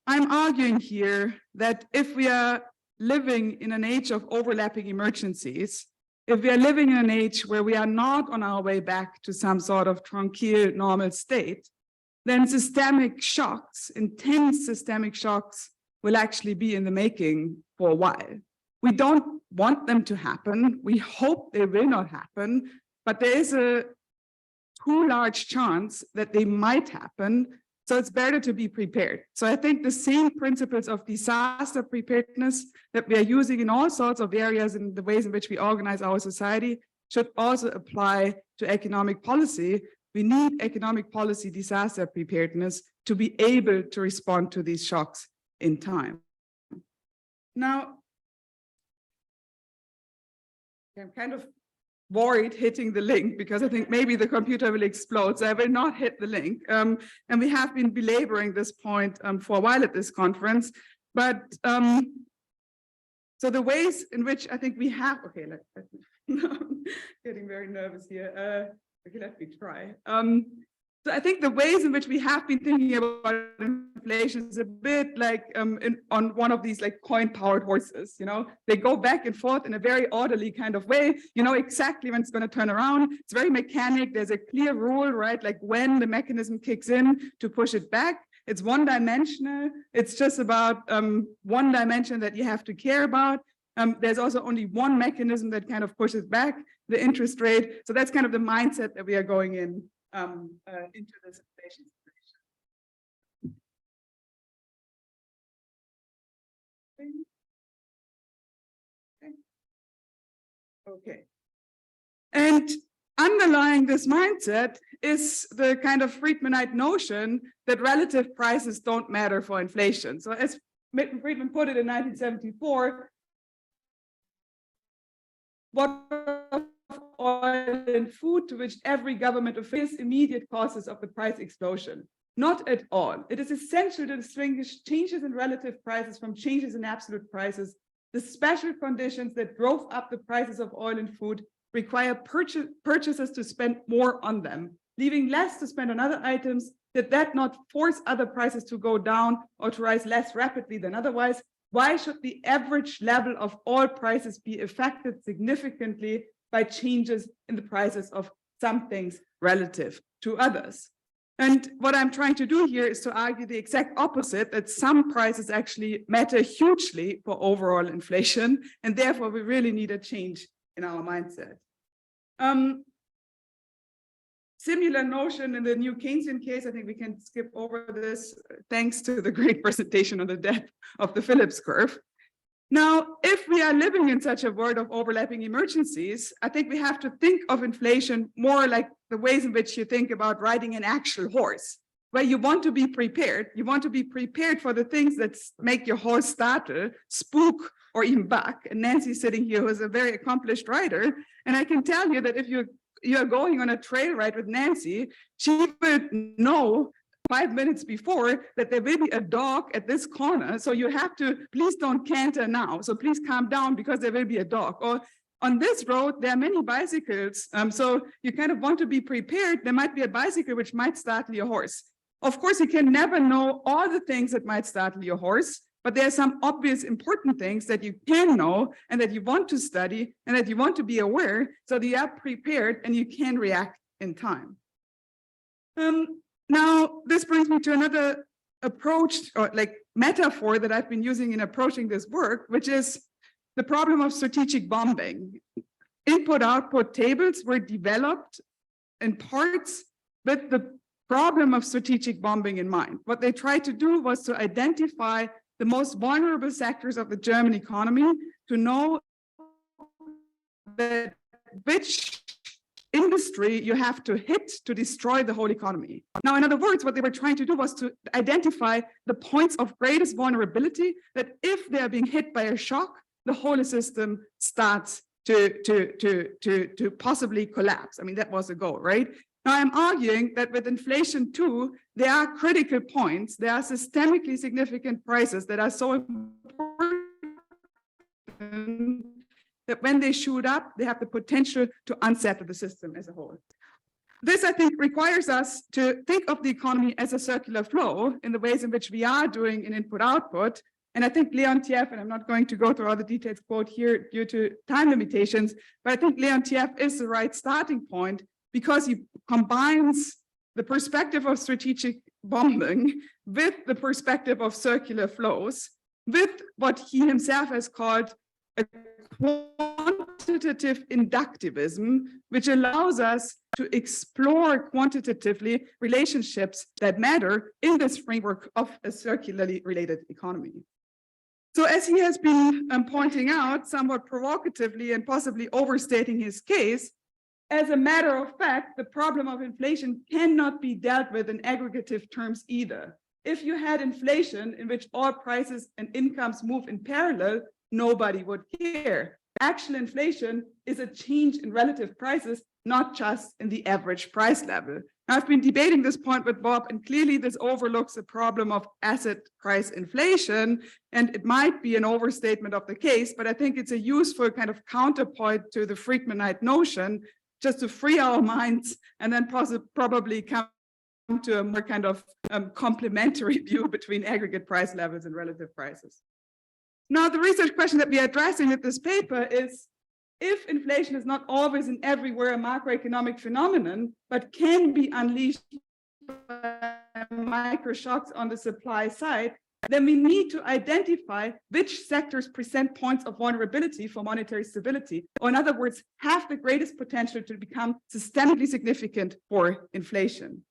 I'm arguing here that if we are living in an age of overlapping emergencies, if we are living in an age where we are not on our way back to some sort of tranquil, normal state, then systemic shocks, intense systemic shocks, will actually be in the making for a while. We don't want them to happen. We hope they will not happen, but there is a too large chance that they might happen. So it's better to be prepared. So I think the same principles of disaster preparedness that we are using in all sorts of areas in the ways in which we organize our society should also apply to economic policy. We need economic policy disaster preparedness to be able to respond to these shocks in time. Now, I'm kind of worried hitting the link because I think maybe the computer will explode, so I will not hit the link. And we have been belaboring this point for a while at this conference, but so the ways in which I think we have, okay, getting very nervous here. Okay, let me try. So I think the ways in which we have been thinking about inflation is a bit like on one of these like coin-powered horses, you know, they go back and forth in a very orderly kind of way. You know exactly when it's going to turn around. It's very mechanic. There's a clear rule, right? Like when the mechanism kicks in to push it back. It's one-dimensional. It's just about one dimension that you have to care about. There's also only one mechanism that kind of pushes back the interest rate. So that's kind of the mindset that we are going in. Into this inflation situation. Okay. And underlying this mindset is the kind of Friedmanite notion that relative prices don't matter for inflation. So as Milton Friedman put it in 1974, what oil and food to which every government affiliates immediate causes of the price explosion. Not at all. It is essential to distinguish changes in relative prices from changes in absolute prices. The special conditions that drove up the prices of oil and food require purchasers to spend more on them, leaving less to spend on other items. Did that not force other prices to go down or to rise less rapidly than otherwise? Why should the average level of all prices be affected significantly by changes in the prices of some things relative to others? And what I'm trying to do here is to argue the exact opposite, that some prices actually matter hugely for overall inflation, and therefore we really need a change in our mindset. Similar notion in the new Keynesian case, I think we can skip over this, thanks to the great presentation on the depth of the Phillips curve. Now, if we are living in such a world of overlapping emergencies, I think we have to think of inflation more like the ways in which you think about riding an actual horse, where you want to be prepared. You want to be prepared for the things that make your horse startle, spook, or even buck. And Nancy's sitting here, who is a very accomplished rider. And I can tell you that if you're going on a trail ride with Nancy, she would know 5 minutes before that there will be a dog at this corner. So you have to, please don't canter now. So please calm down because there will be a dog. Or on this road, there are many bicycles. So you kind of want to be prepared. There might be a bicycle which might startle your horse. Of course, you can never know all the things that might startle your horse, but there are some obvious important things that you can know and that you want to study and that you want to be aware so that you are prepared and you can react in time. Now, this brings me to another approach or like metaphor that I've been using in approaching this work, which is the problem of strategic bombing. Input-output tables were developed in parts with the problem of strategic bombing in mind. What they tried to do was to identify the most vulnerable sectors of the German economy to know that which industry you have to hit to destroy the whole economy. Now, in other words, what they were trying to do was to identify the points of greatest vulnerability that if they're being hit by a shock, the whole system starts to possibly collapse. I mean, that was the goal, right? Now, I'm arguing that with inflation too, there are critical points, there are systemically significant prices that are so important that when they shoot up, they have the potential to unsettle the system as a whole. This, I think, requires us to think of the economy as a circular flow in the ways in which we are doing in input-output. And I think Leontief, and I'm not going to go through all the details quote here due to time limitations, but I think Leontief is the right starting point because he combines the perspective of strategic bombing with the perspective of circular flows, with what he himself has called a quantitative inductivism, which allows us to explore quantitatively relationships that matter in this framework of a circularly related economy. So as he has been pointing out, somewhat provocatively and possibly overstating his case, as a matter of fact, the problem of inflation cannot be dealt with in aggregative terms either. If you had inflation in which all prices and incomes move in parallel, nobody would care. Actual inflation is a change in relative prices, not just in the average price level. Now, I've been debating this point with Bob, and clearly this overlooks the problem of asset price inflation, and it might be an overstatement of the case, but I think it's a useful kind of counterpoint to the Friedmanite notion, just to free our minds and then probably come to a more kind of complementary view between aggregate price levels and relative prices. Now, the research question that we are addressing with this paper is, if inflation is not always and everywhere a macroeconomic phenomenon, but can be unleashed by micro shocks on the supply side, then we need to identify which sectors present points of vulnerability for monetary stability, or in other words, have the greatest potential to become systemically significant for inflation.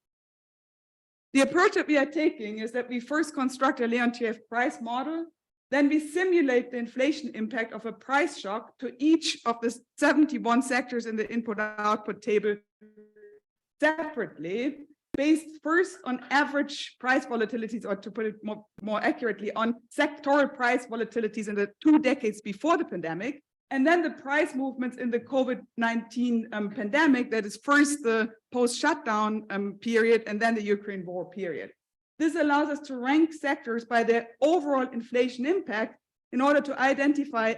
The approach that we are taking is that we first construct a Leontief price model. Then we simulate the inflation impact of a price shock to each of the 71 sectors in the input-output table separately, based first on average price volatilities, or to put it more accurately, on sectoral price volatilities in the 2 decades before the pandemic, and then the price movements in the COVID-19 pandemic, that is first the post-shutdown period and then the Ukraine war period. This allows us to rank sectors by their overall inflation impact in order to identify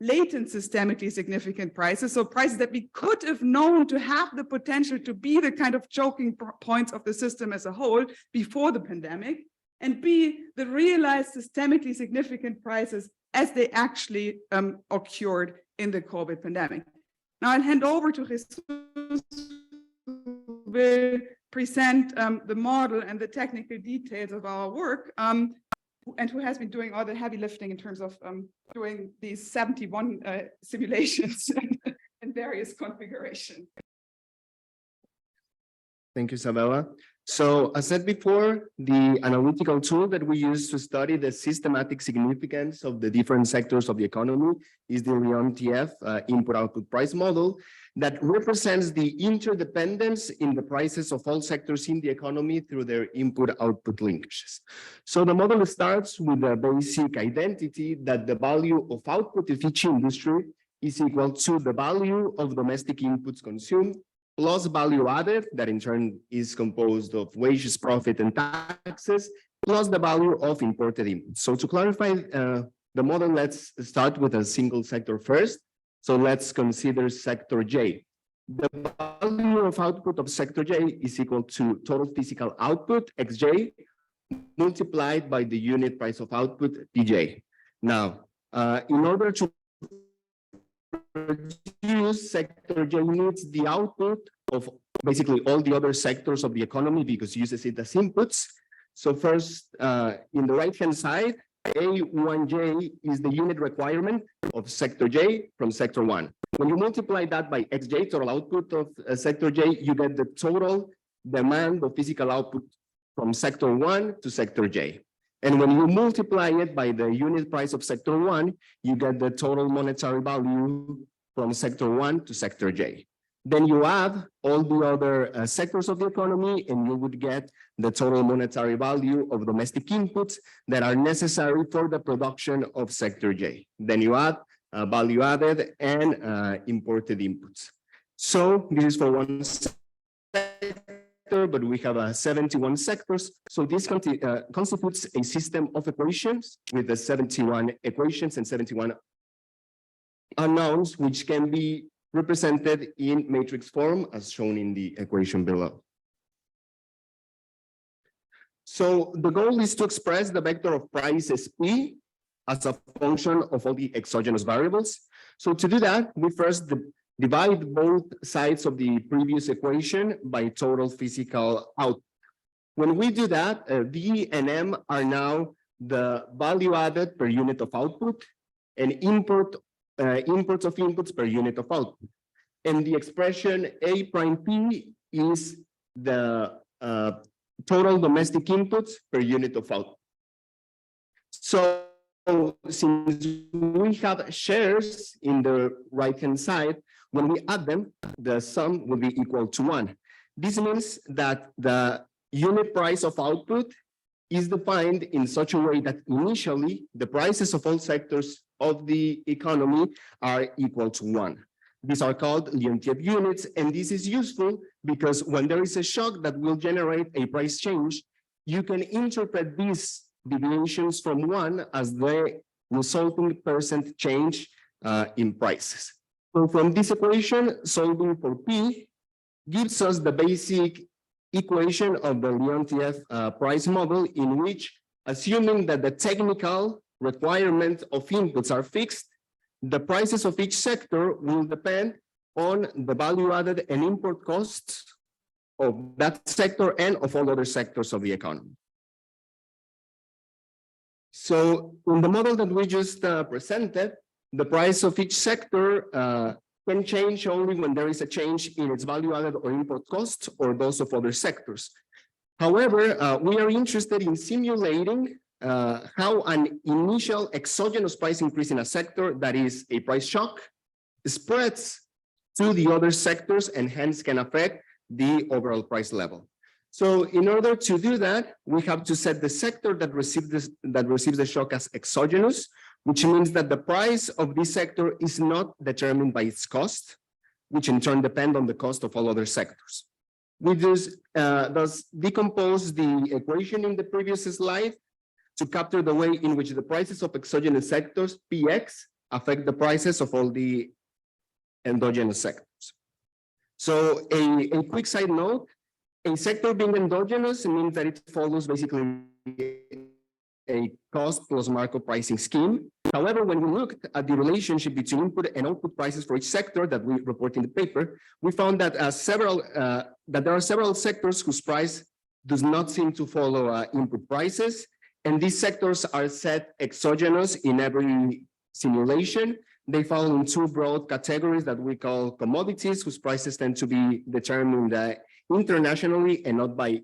latent systemically significant prices, so prices that we could have known to have the potential to be the kind of choking points of the system as a whole before the pandemic, and B, the realized systemically significant prices as they actually occurred in the COVID pandemic. Now I'll hand over to Jesus, who will present the model and the technical details of our work, and who has been doing all the heavy lifting in terms of doing these 71 simulations in various configurations. Thank you, Isabella. So as said before, the analytical tool that we use to study the systematic significance of the different sectors of the economy is the Leontief input-output price model that represents the interdependence in the prices of all sectors in the economy through their input-output linkages. So the model starts with a basic identity that the value of output of each industry is equal to the value of domestic inputs consumed plus value added, that in turn is composed of wages, profit, and taxes, plus the value of imported inputs. So to clarify the model, let's start with a single sector first. So let's consider sector J. The value of output of sector J is equal to total physical output, xj, multiplied by the unit price of output, pj. Now, in order to produce, sector J needs the output of basically all the other sectors of the economy because it uses it as inputs. So first, in the right-hand side, A1J is the unit requirement of sector J from sector 1. When you multiply that by xj, total output of sector J, you get the total demand of physical output from sector 1 to sector J. And when you multiply it by the unit price of sector 1, you get the total monetary value from sector 1 to sector J. Then you add all the other sectors of the economy, and you would get the total monetary value of domestic inputs that are necessary for the production of sector J. Then you add value added and imported inputs. So this is for one sector, but we have 71 sectors. So this constitutes a system of equations with the 71 equations and 71 unknowns, which can be represented in matrix form as shown in the equation below. So the goal is to express the vector of prices P as a function of all the exogenous variables. So to do that, we first divide both sides of the previous equation by total physical output. When we do that, V and M are now the value added per unit of output and imports of inputs per unit of output. And the expression A prime P is the total domestic inputs per unit of output. So since we have shares in the right-hand side, when we add them, the sum will be equal to 1. This means that the unit price of output is defined in such a way that initially the prices of all sectors of the economy are equal to 1. These are called Leontief units, and this is useful because when there is a shock that will generate a price change, you can interpret these deviations from 1 as the resulting percent change in prices. So from this equation, solving for P gives us the basic equation of the Leontief price model, in which, assuming that the technical requirements of inputs are fixed, the prices of each sector will depend on the value added and import costs of that sector and of all other sectors of the economy. So in the model that we just presented, the price of each sector can change only when there is a change in its value added or import costs or those of other sectors. However, we are interested in simulating how an initial exogenous price increase in a sector, that is a price shock, spreads to the other sectors and hence can affect the overall price level. So in order to do that, we have to set the sector that receives the shock as exogenous, which means that the price of this sector is not determined by its cost, which in turn depend on the cost of all other sectors. We thus decompose the equation in the previous slide to capture the way in which the prices of exogenous sectors, PX, affect the prices of all the endogenous sectors. So a quick side note, a sector being endogenous means that it follows basically a cost plus Markov pricing scheme. However, when we looked at the relationship between input and output prices for each sector that we report in the paper, we found that there are several sectors whose price does not seem to follow input prices, and these sectors are set exogenous in every simulation. They fall in two broad categories that we call commodities, whose prices tend to be determined internationally and not by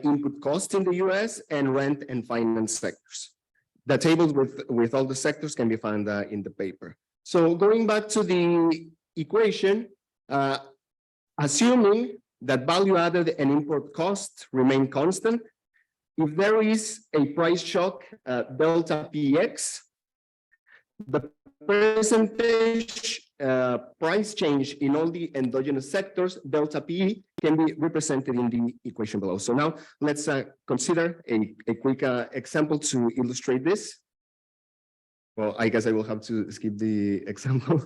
input costs in the US, and rent and finance sectors. The tables with all the sectors can be found in the paper. So going back to the equation, assuming that value added and import costs remain constant, if there is a price shock, delta PX, the percentage price change in all the endogenous sectors, delta P, can be represented in the equation below. So now let's consider a quick example to illustrate this. Well, I guess I will have to skip the example.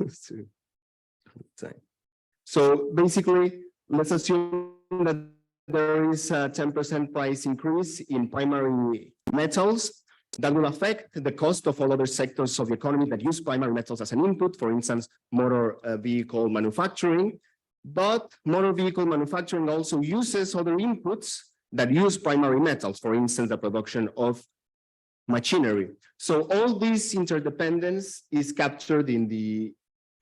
So basically, let's assume that there is a 10% price increase in primary metals that will affect the cost of all other sectors of the economy that use primary metals as an input, for instance, motor vehicle manufacturing. But motor vehicle manufacturing also uses other inputs that use primary metals, for instance, the production of machinery. So all this interdependence is captured in the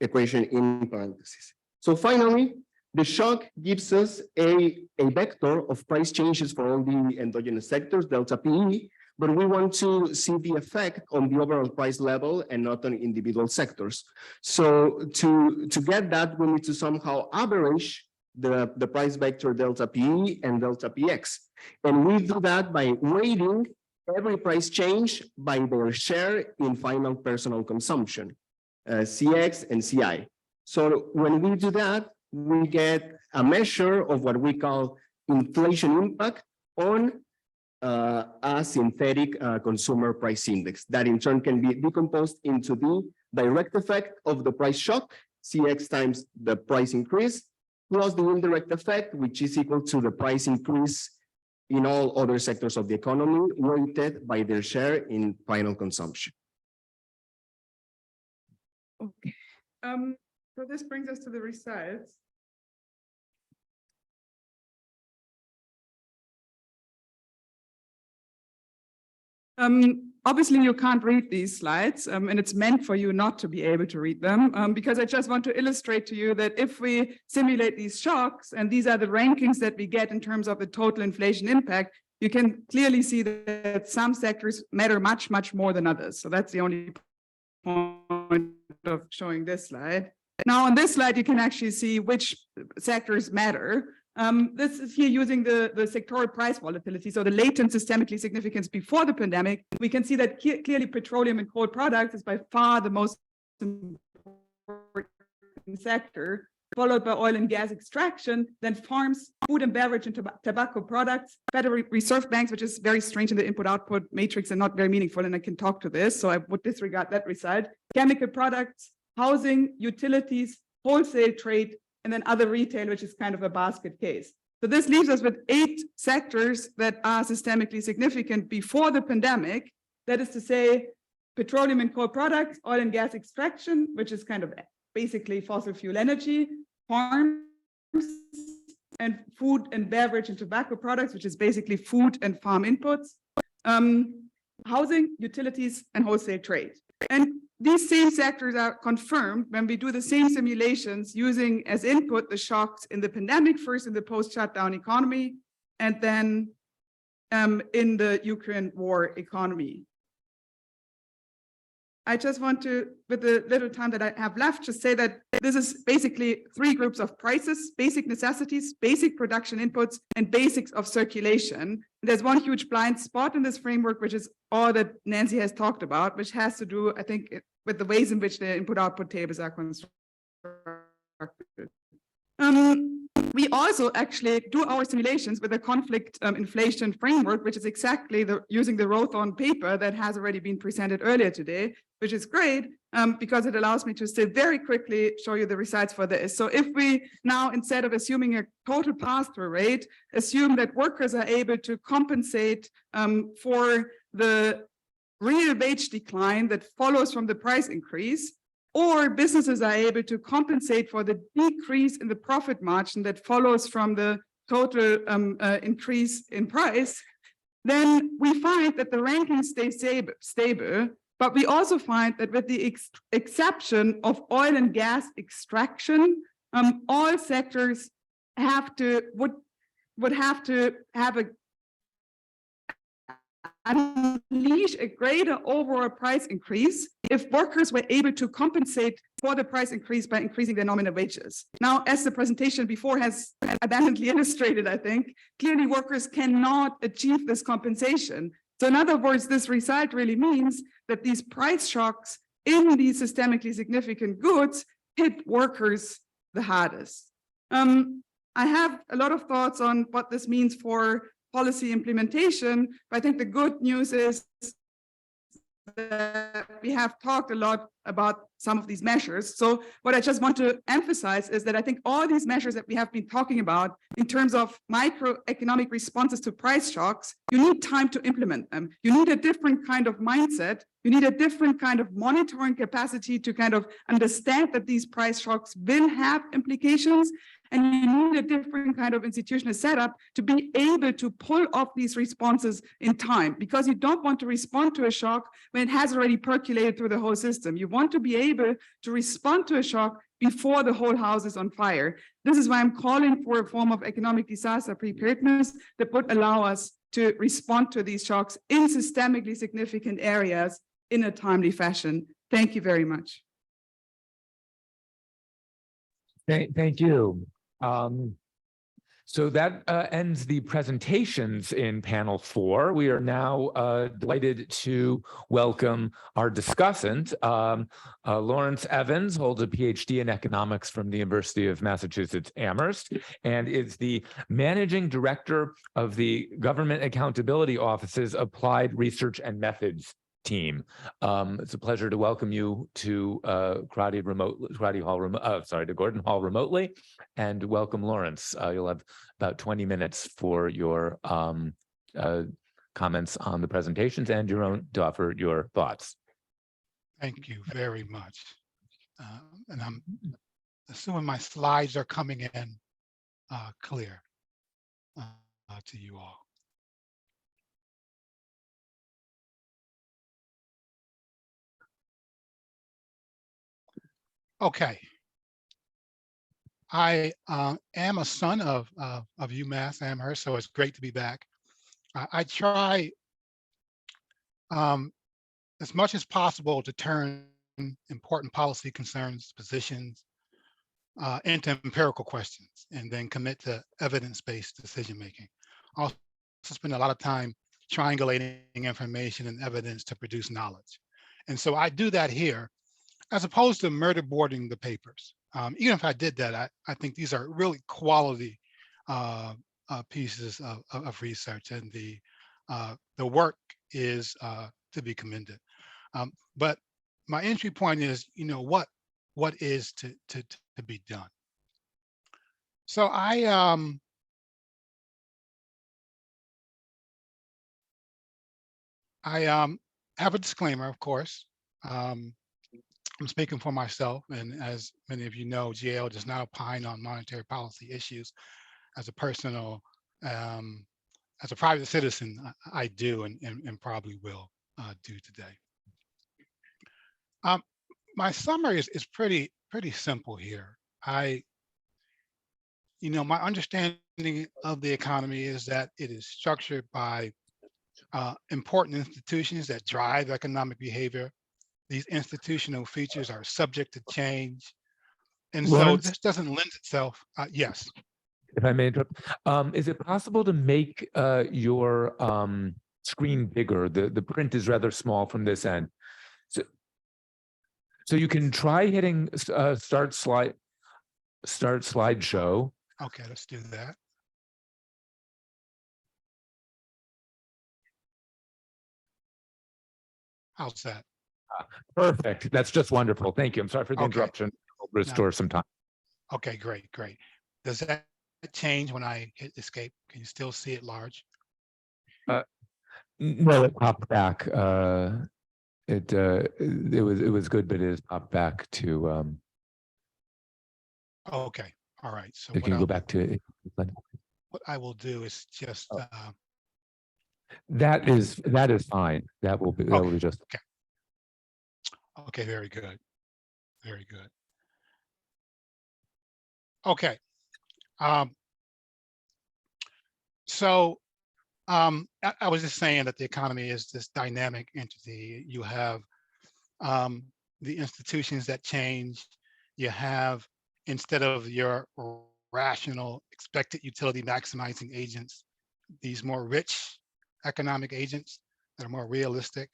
equation in parentheses. So finally, The shock gives us a vector of price changes for all the endogenous sectors, delta PE, but we want to see the effect on the overall price level and not on individual sectors. So to get that, we need to somehow average the price vector delta PE and delta PX. And we do that by weighting every price change by their share in final personal consumption, CX and CI. So when we do that, we get a measure of what we call inflation impact on a synthetic consumer price index that in turn can be decomposed into the direct effect of the price shock, CX times the price increase, plus the indirect effect, which is equal to the price increase in all other sectors of the economy, weighted by their share in final consumption. Okay. So this brings us to the results. Obviously, you can't read these slides, and it's meant for you not to be able to read them, because I just want to illustrate to you that if we simulate these shocks, and these are the rankings that we get in terms of the total inflation impact, you can clearly see that some sectors matter much, much more than others. So that's the only point of showing this slide. Now, on this slide, you can actually see which sectors matter. This is here using the sectoral price volatility, so the latent systemically significance before the pandemic. We can see that clearly petroleum and coal products is by far the most important sector, followed by oil and gas extraction, then farms, food and beverage and tobacco products, Federal Reserve Banks, which is very strange in the input-output matrix and not very meaningful, and I can talk to this, so I would disregard that result, chemical products, housing, utilities, wholesale trade, and then other retail, which is kind of a basket case. So this leaves us with 8 sectors that are systemically significant before the pandemic. That is to say, petroleum and coal products, oil and gas extraction, which is kind of basically fossil fuel energy, farms, and food and beverage and tobacco products, which is basically food and farm inputs, housing, utilities, and wholesale trade. And these same sectors are confirmed when we do the same simulations using as input the shocks in the pandemic, first in the post-shutdown economy, and then in the Ukraine war economy. I just want to, with the little time that I have left, just say that this is basically 3 groups of prices: basic necessities, basic production inputs, and basics of circulation. There's one huge blind spot in this framework, which is all that Nancy has talked about, which has to do, I think, with the ways in which the input-output tables are constructed. We also actually do our simulations with a conflict inflation framework, which is exactly using the Rothorn paper that has already been presented earlier today, which is great because it allows me to still very quickly show you the results for this. So if we now, instead of assuming a total pass-through rate, assume that workers are able to compensate for the real wage decline that follows from the price increase, or businesses are able to compensate for the decrease in the profit margin that follows from the total increase in price, then we find that the rankings stay stable, but we also find that with the exception of oil and gas extraction, all sectors would have to have unleash a greater overall price increase if workers were able to compensate for the price increase by increasing their nominal wages. Now, as the presentation before has abundantly illustrated, I think, clearly workers cannot achieve this compensation. So in other words, this result really means that these price shocks in these systemically significant goods hit workers the hardest. I have a lot of thoughts on what this means for policy implementation, but I think the good news is that we have talked a lot about some of these measures. So what I just want to emphasize is that I think all these measures that we have been talking about in terms of microeconomic responses to price shocks, you need time to implement them. You need a different kind of mindset. You need a different kind of monitoring capacity to kind of understand that these price shocks will have implications. And you need a different kind of institutional setup to be able to pull off these responses in time, because you don't want to respond to a shock when it has already percolated through the whole system. You want to be able to respond to a shock before the whole house is on fire. This is why I'm calling for a form of economic disaster preparedness that would allow us to respond to these shocks in systemically significant areas in a timely fashion. Thank you very much. Thank you. So that ends the presentations in panel 4. We are now delighted to welcome our discussant. Lawrance Evans holds a PhD in economics from the University of Massachusetts Amherst and is the managing director of the Government Accountability Office's Applied Research and Methods team. It's a pleasure to welcome you to to Gordon Hall remotely, and welcome Lawrence. You'll have about 20 minutes for your comments on the presentations and your own to offer your thoughts. Thank you very much. And I'm assuming my slides are coming in clear to you all. Okay. I am a son of UMass Amherst, so it's great to be back. I try as much as possible to turn important policy concerns, positions into empirical questions and then commit to evidence-based decision-making. I also spend a lot of time triangulating information and evidence to produce knowledge. And so I do that here, as opposed to murder boarding the papers. Even if I did that, I think these are really quality pieces of research, and the work is to be commended. But my entry point is, what is to be done. So I have a disclaimer, of course. I'm speaking for myself, and as many of you know, GAO does not opine on monetary policy issues. As a personal, as a private citizen, I do and probably will do today. My summary is pretty simple here. My understanding of the economy is that it is structured by important institutions that drive economic behavior. These institutional features are subject to change. And Lawrence? so this doesn't lend itself, yes. If I may interrupt, is it possible to make your screen bigger? The print is rather small from this end. So you can try hitting start slideshow. Okay, let's do that. How's that? Perfect. That's just wonderful. Thank you. I'm sorry for the interruption. I'll restore some time. Okay, great. Does that change when I hit escape? Can you still see it large? No, it popped back. It was good, but it has popped back to. Okay, all right. So if you go back to what I will do is just. That is fine. That will be just. Okay. Okay, very good. Very good. Okay. So I was just saying that the economy is this dynamic entity. You have the institutions that change. You have, instead of your rational expected utility maximizing agents, these more rich economic agents that are more realistic.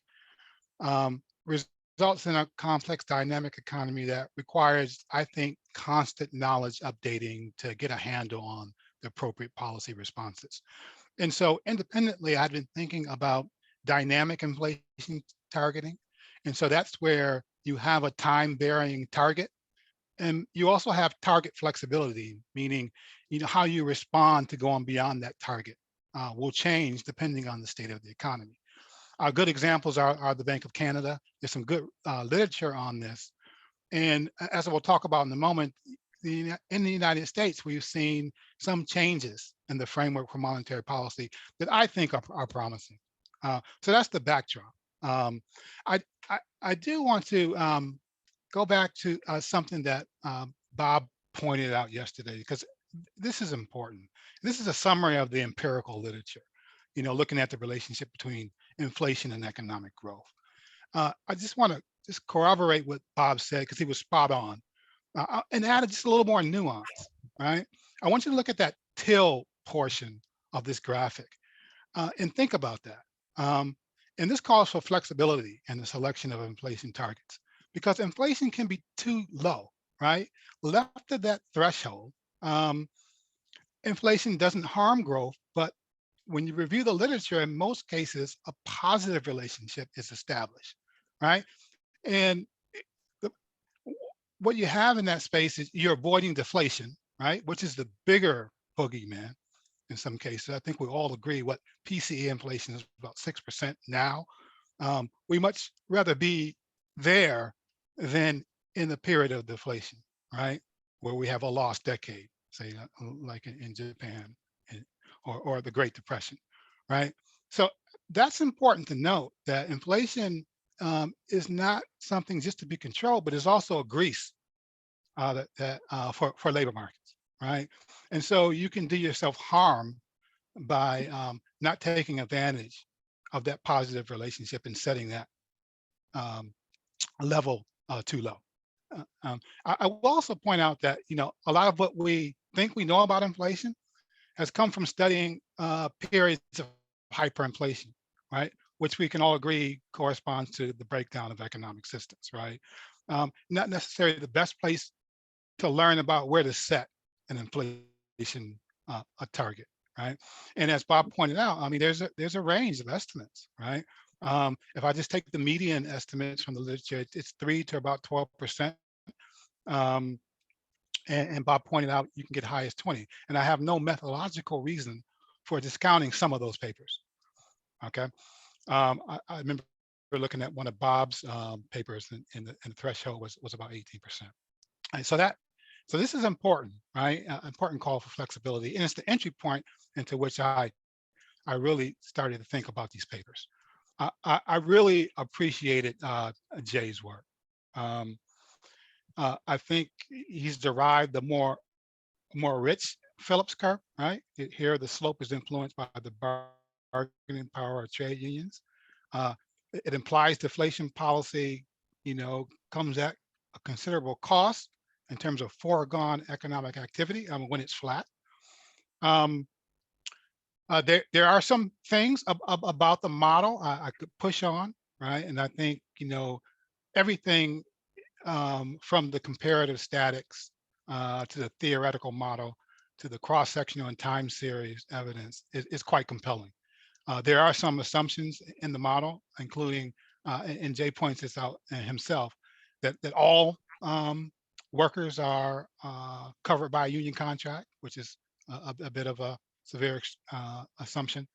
Results in a complex dynamic economy that requires, I think, constant knowledge updating to get a handle on the appropriate policy responses. And so independently, I've been thinking about dynamic inflation targeting. And so that's where you have a time varying target. And you also have target flexibility, meaning how you respond to going beyond that target will change depending on the state of the economy. Good examples are the Bank of Canada. There's some good literature on this. And as we'll talk about in a moment, in the United States, we've seen some changes in the framework for monetary policy that I think are promising. So that's the backdrop. I, I do want to go back to something that Bob pointed out yesterday, because this is important. This is a summary of the empirical literature, looking at the relationship between inflation and economic growth. I just want to just corroborate what Bob said, because he was spot on, and add just a little more nuance, right? I want you to look at that till portion of this graphic and think about that. And this calls for flexibility in the selection of inflation targets, because inflation can be too low, right? Left of that threshold, inflation doesn't harm growth, but when you review the literature, in most cases, a positive relationship is established, right? And what you have in that space is you're avoiding deflation, right? Which is the bigger boogeyman in some cases. I think we all agree what PCE inflation is about 6% now. We much rather be there than in the period of deflation, right? Where we have a lost decade, say like in Japan or the Great Depression, right? So that's important to note, that inflation is not something just to be controlled, but is also a grease for labor markets, right? And so you can do yourself harm by not taking advantage of that positive relationship and setting that level too low. I will also point out that a lot of what we think we know about inflation has come from studying periods of hyperinflation, right? Which we can all agree corresponds to the breakdown of economic systems, right? Not necessarily the best place to learn about where to set an inflation a target, right? And as Bob pointed out, I mean, there's a range of estimates, right? If I just take the median estimates from the literature, it's 3 to about 12%. And Bob pointed out you can get high as 20. And I have no methodological reason for discounting some of those papers. Okay. I remember looking at one of Bob's papers, and the threshold was about 18%. And so this is important, right? Important call for flexibility. And it's the entry point into which I really started to think about these papers. I really appreciated Jae's work. I think he's derived the more rich Phillips curve, right? Here, the slope is influenced by the bargaining power of trade unions. It implies deflation policy, comes at a considerable cost in terms of foregone economic activity when it's flat. There are some things about the model I could push on, right? And I think, everything from the comparative statics to the theoretical model to the cross-sectional and time series evidence is quite compelling. There are some assumptions in the model, including, and Jae points this out himself, that all workers are covered by a union contract, which is a bit of a severe assumption.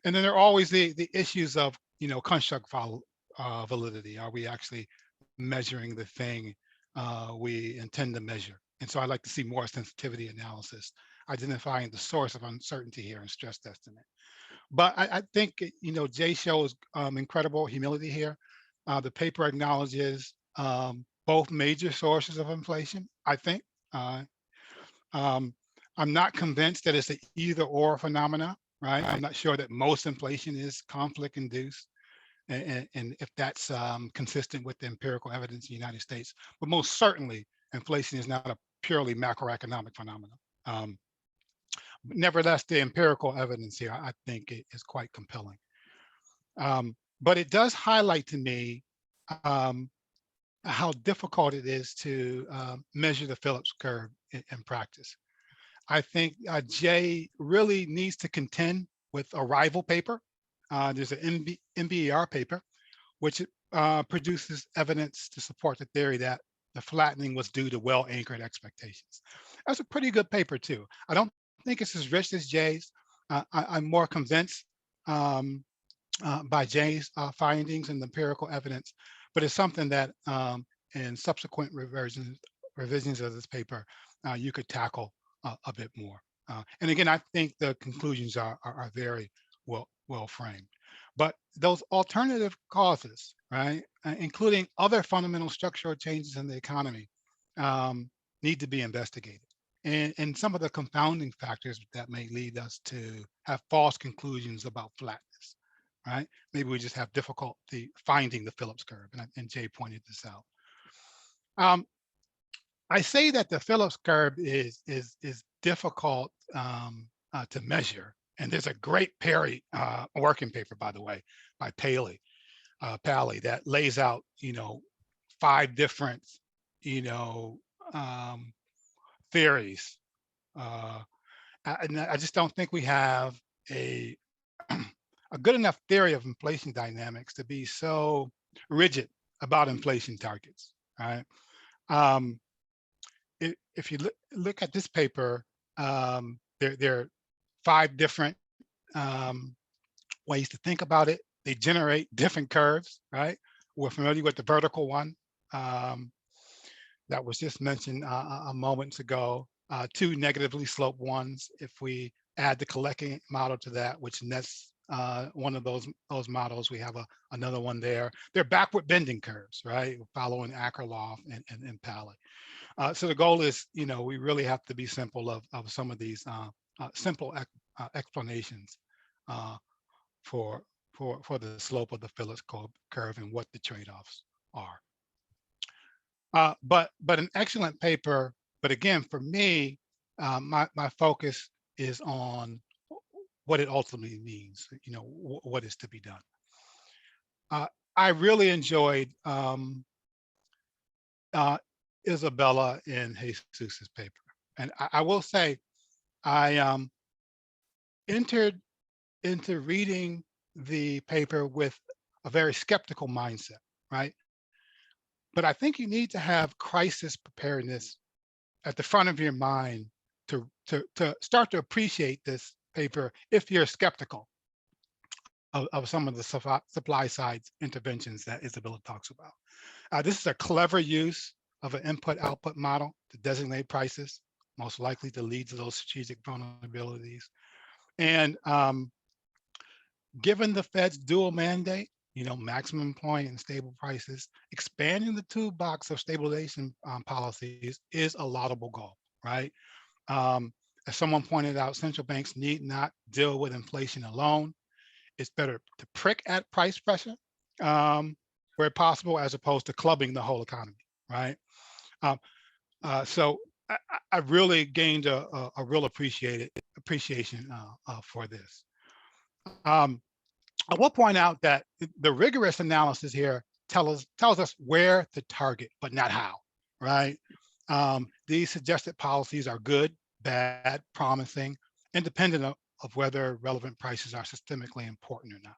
And then there are always the issues of, construct validity. Are we actually measuring the thing we intend to measure? And so I'd like to see more sensitivity analysis, identifying the source of uncertainty here in stress estimate. But I think, Jae shows incredible humility here. The paper acknowledges both major sources of inflation, I think. I'm not convinced that it's an either or phenomena, right? I'm not sure that most inflation is conflict induced, and if that's consistent with the empirical evidence in the United States. But most certainly, inflation is not a purely macroeconomic phenomenon. Nevertheless, the empirical evidence here, I think, is quite compelling. But it does highlight to me how difficult it is to measure the Phillips curve in practice. I think Jae really needs to contend with a rival paper. There's an MBER paper, which produces evidence to support the theory that the flattening was due to well-anchored expectations. That's a pretty good paper too. I don't think it's as rich as Jae's. I'm more convinced by Jae's findings and the empirical evidence, but it's something that in subsequent revisions of this paper, you could tackle a bit more. And again, I think the conclusions are very well framed. But those alternative causes, right, including other fundamental structural changes in the economy, need to be investigated. And some of the confounding factors that may lead us to have false conclusions about flatness, right? Maybe we just have difficulty finding the Phillips curve, and Jay pointed this out. I say that the Phillips curve is difficult to measure, and there's a great Perry working paper, by the way, by Paley that lays out 5 different theories. And I just don't think we have a a good enough theory of inflation dynamics to be so rigid about inflation targets, right? If you look at this paper, there are 5 different ways to think about it. They generate different curves, right? We're familiar with the vertical one that was just mentioned a moment ago. 2 negatively sloped ones. If we add the collecting model to that, which nets one of those models, we have another one there. They're backward bending curves, right? Following Akerlof and Paley. So the goal is, we really have to be simple of some of these simple explanations for the slope of the Phillips curve and what the trade-offs are. But an excellent paper. But again, for me, my focus is on what it ultimately means. What is to be done. I really enjoyed Isabella and Jesus's paper, and I will say I entered into reading the paper with a very skeptical mindset, right? But I think you need to have crisis preparedness at the front of your mind to start to appreciate this paper if you're skeptical of some of the supply side interventions that Isabella talks about. This is a clever use of an input-output model to designate prices, most likely to lead to those strategic vulnerabilities. And given the Fed's dual mandate, maximum point and stable prices, expanding the toolbox of stabilization policies is a laudable goal, right? As someone pointed out, central banks need not deal with inflation alone. It's better to prick at price pressure where possible, as opposed to clubbing the whole economy, right? So I really gained a real appreciation for this. I will point out that the rigorous analysis here tells us where to target, but not how, right? These suggested policies are good, bad, promising, independent of whether relevant prices are systemically important or not.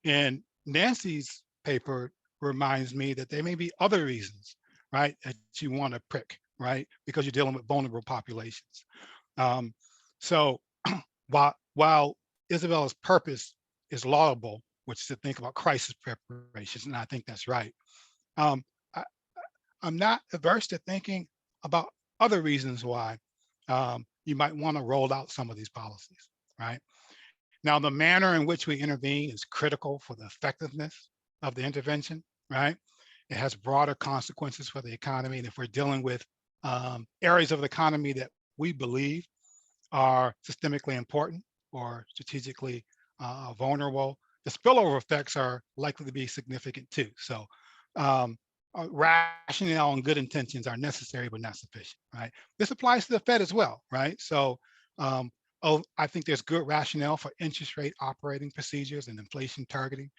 And Nancy's paper reminds me that there may be other reasons, right, that you want to prick, right, because you're dealing with vulnerable populations. So while Isabella's purpose is laudable, which is to think about crisis preparations, and I think that's right, I'm not averse to thinking about other reasons why you might want to roll out some of these policies, right? Now, the manner in which we intervene is critical for the effectiveness of the intervention, right? It has broader consequences for the economy. And if we're dealing with areas of the economy that we believe are systemically important or strategically vulnerable, the spillover effects are likely to be significant too. So rationale and good intentions are necessary, but not sufficient, right? This applies to the Fed as well, right? So I think there's good rationale for interest rate operating procedures and inflation targeting,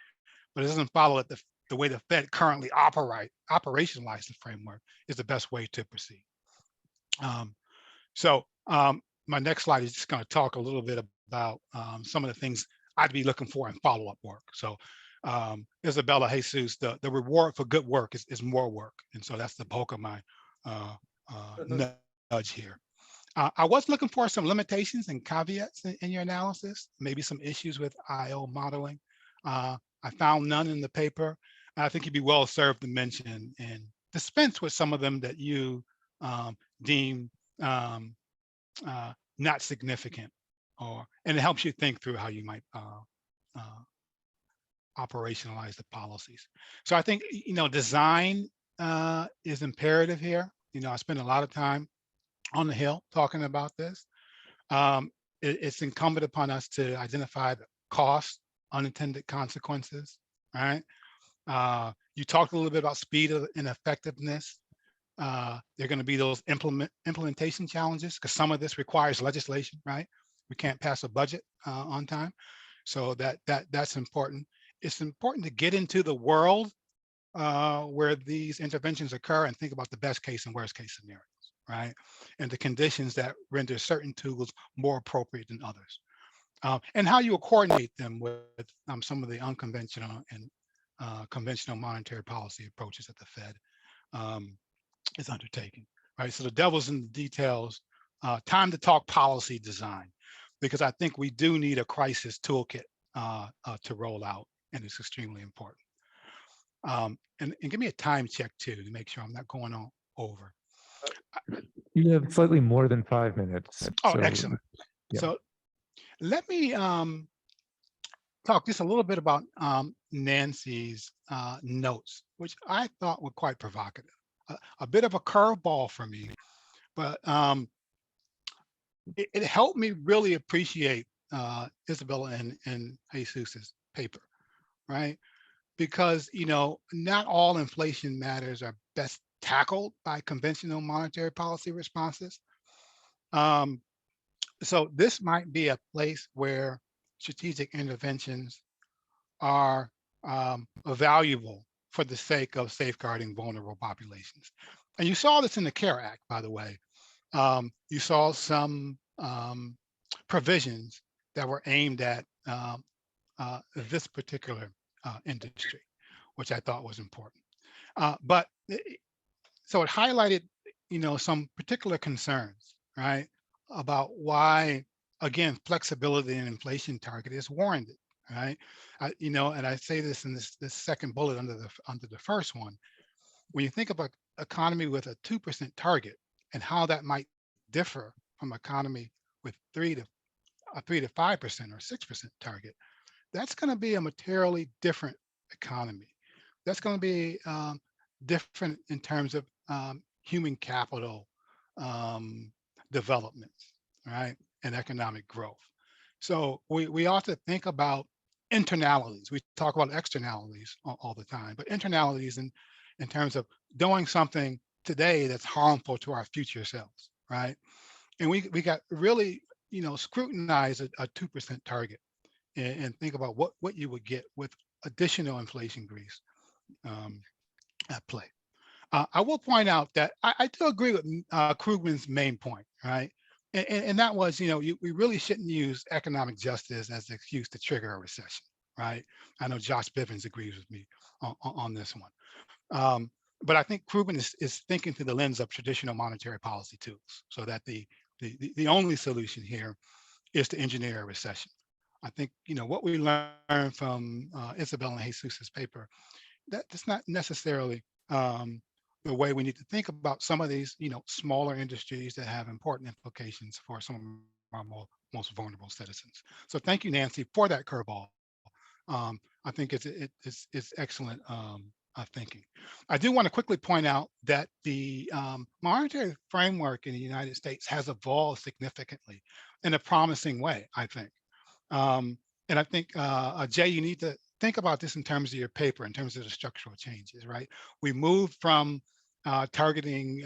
but it doesn't follow that the way the Fed currently operationalize the framework is the best way to proceed. My next slide is just going to talk a little bit about some of the things I'd be looking for in follow-up work. So Isabella, Jesus, the reward for good work is more work. And so that's the bulk of my nudge here. I was looking for some limitations and caveats in your analysis, maybe some issues with IO modeling. I found none in the paper. I think you'd be well served to mention and dispense with some of them that you deem um, not significant, and it helps you think through how you might operationalize the policies. So I think, design is imperative here. I spend a lot of time on the Hill talking about this. It's incumbent upon us to identify the cost, unintended consequences, right? You talked a little bit about speed and effectiveness. There are going to be those implementation challenges because some of this requires legislation, right? We can't pass a budget on time. So that's important. It's important to get into the world where these interventions occur and think about the best case and worst case scenarios, right? And the conditions that render certain tools more appropriate than others. And how you coordinate them with some of the unconventional and conventional monetary policy approaches that the Fed is undertaking, right? So the devil's in the details. Time to talk policy design, because I think we do need a crisis toolkit to roll out, and it's extremely important. And give me a time check too, to make sure I'm not going on over. You have slightly more than 5 minutes. Oh, so, excellent. yeah. So let me talk just a little bit about Nancy's notes, which I thought were quite provocative. A bit of a curveball for me, but it helped me really appreciate Isabella and Jesus's paper, right? Because, not all inflation matters are best tackled by conventional monetary policy responses. So this might be a place where strategic interventions are valuable for the sake of safeguarding vulnerable populations. And you saw this in the CARE Act, by the way. You saw some provisions that were aimed at this particular industry, which I thought was important. So it highlighted, some particular concerns, right, about why, again, flexibility in inflation target is warranted, right? And I say this in this second bullet under the first one. When you think about economy with a 2% target and how that might differ from economy with 3 to 5% or 6% target, that's going to be a materially different economy. That's going to be different in terms of human capital development, right, and economic growth. So we ought to think about internalities. We talk about externalities all the time, but internalities in terms of doing something today that's harmful to our future selves, right? And we got really, scrutinize a 2% target and think about what you would get with additional inflation grease at play. I will point out that I do agree with Krugman's main point, right? And that was, we really shouldn't use economic justice as an excuse to trigger a recession, right? I know Josh Bivens agrees with me on this one. But I think Krugman is thinking through the lens of traditional monetary policy tools, so that the only solution here is to engineer a recession. I think, what we learned from Isabella and Jesus's paper, that's not necessarily the way we need to think about some of these, smaller industries that have important implications for some of our most vulnerable citizens. So thank you, Nancy, for that curveball. I think it's excellent thinking. I do want to quickly point out that the monetary framework in the United States has evolved significantly in a promising way, I think. And I think, Jay, you need to think about this in terms of your paper, in terms of the structural changes, right? We moved from targeting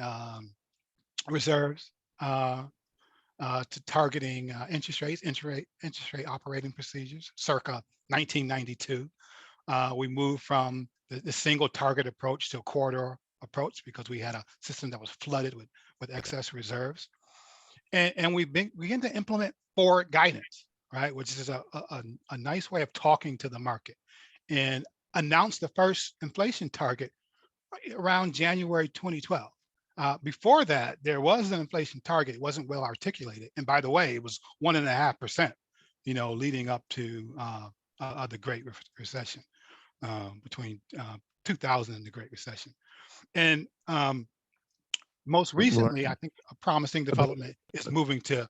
reserves to targeting interest rate operating procedures, circa 1992. We moved from the single target approach to a corridor approach because we had a system that was flooded with excess reserves. And we begin to implement forward guidance, right, which is a nice way of talking to the market, and announced the first inflation target around January 2012. Before that, there was an inflation target. It wasn't well articulated. And by the way, it was 1.5%, leading up to the Great Recession, between 2000 and the Great Recession. And most recently, I think a promising development is moving to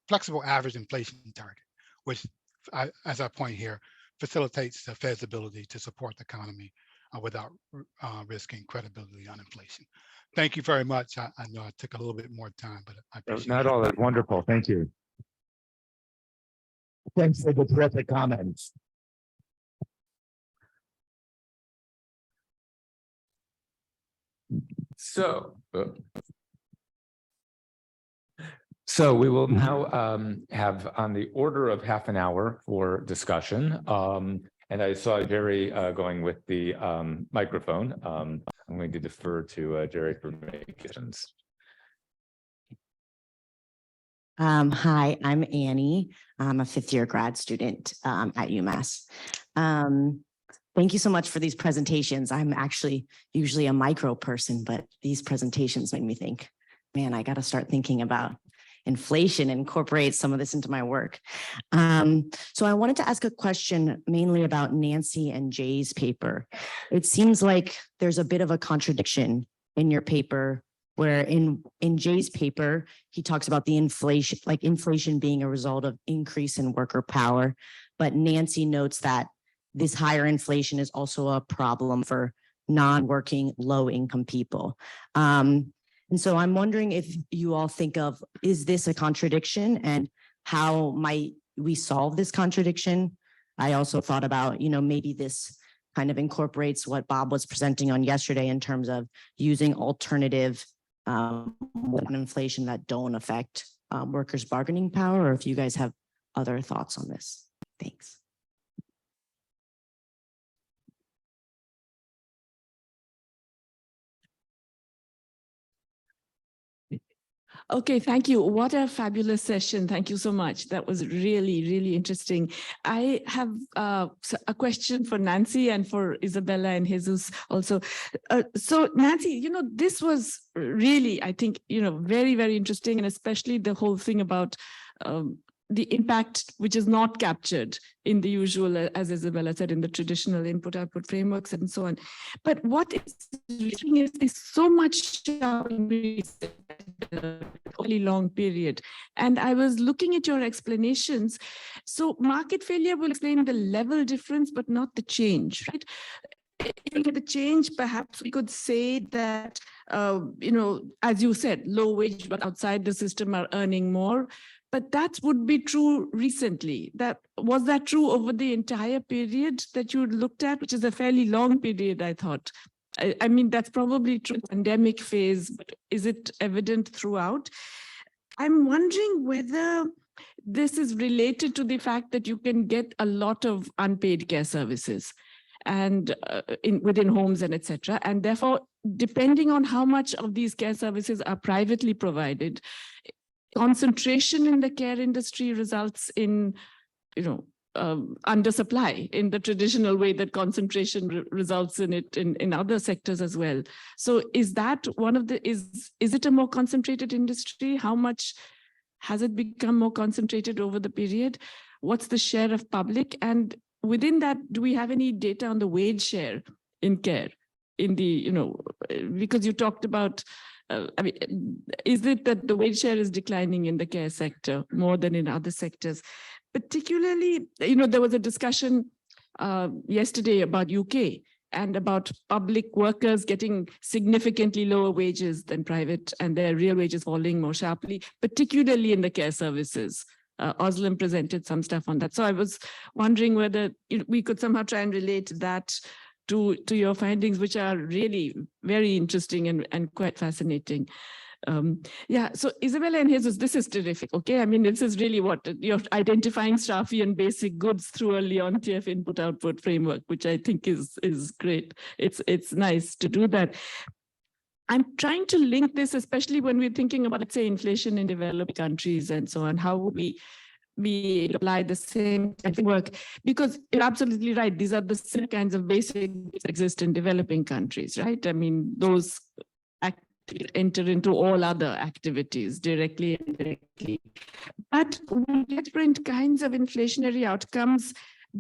flexible average inflation target, which, as I point here, facilitates the Fed's ability to support the economy without risking credibility on inflation. Thank you very much. I know I took a little bit more time, but I appreciate Not it. all that wonderful. Thank you. Thanks for the terrific comments. So we will now have on the order of half an hour for discussion. And I saw Jerry going with the microphone. I'm going to defer to Jerry for questions. Hi, I'm Annie. I'm a fifth-year grad student at UMass. Thank you so much for these presentations. I'm actually usually a micro person, but these presentations made me think, man, I got to start thinking about inflation and incorporate some of this into my work. So I wanted to ask a question mainly about Nancy and Jae's paper. It seems like there's a bit of a contradiction in your paper, where in Jae's paper, he talks about the inflation being a result of increase in worker power. But Nancy notes that this higher inflation is also a problem for non-working, low-income people. And so I'm wondering if you all think of, is this a contradiction, and how might we solve this contradiction? I also thought about, maybe this kind of incorporates what Bob was presenting on yesterday in terms of using alternative inflation that don't affect workers' bargaining power, or if you guys have other thoughts on this. Thanks. Okay, thank you. What a fabulous session. Thank you so much. That was really, really interesting. I have a question for Nancy and for Isabella and Jesus also. So Nancy, this was really, I think, very, very interesting, and especially the whole thing about the impact which is not captured in the usual, as Isabella said, in the traditional input-output frameworks and so on. But what is interesting is so much really long period. And I was looking at your explanations. So market failure will explain the level difference, but not the change, right? The change, perhaps we could say that, as you said, low wage, but outside the system are earning more. But that would be true recently. Was that true over the entire period that you looked at, which is a fairly long period, I thought? I mean, that's probably true in the pandemic phase, but is it evident throughout? I'm wondering whether this is related to the fact that you can get a lot of unpaid care services and within homes and etc. And therefore, depending on how much of these care services are privately provided, concentration in the care industry results in, undersupply in the traditional way that concentration results in it in other sectors as well. So is that one of the, is it a more concentrated industry? How much has it become more concentrated over the period? What's the share of public? And within that, do we have any data on the wage share in care? In the, because you talked about, is it that the wage share is declining in the care sector more than in other sectors? Particularly, there was a discussion yesterday about UK and about public workers getting significantly lower wages than private and their real wages falling more sharply, particularly in the care services. Özlem presented some stuff on that. So I was wondering whether we could somehow try and relate that to your findings, which are really very interesting and quite fascinating. Yeah, so Isabella and Jesus, this is terrific, okay? I mean, this is really what you're identifying Staffian basic goods through a Leontief input-output framework, which I think is great. It's nice to do that. I'm trying to link this, especially when we're thinking about, let's say, inflation in developed countries and so on, how we apply the same work, because you're absolutely right. These are the same kinds of basics that exist in developing countries, right? I mean, those enter into all other activities directly and indirectly. But we get different kinds of inflationary outcomes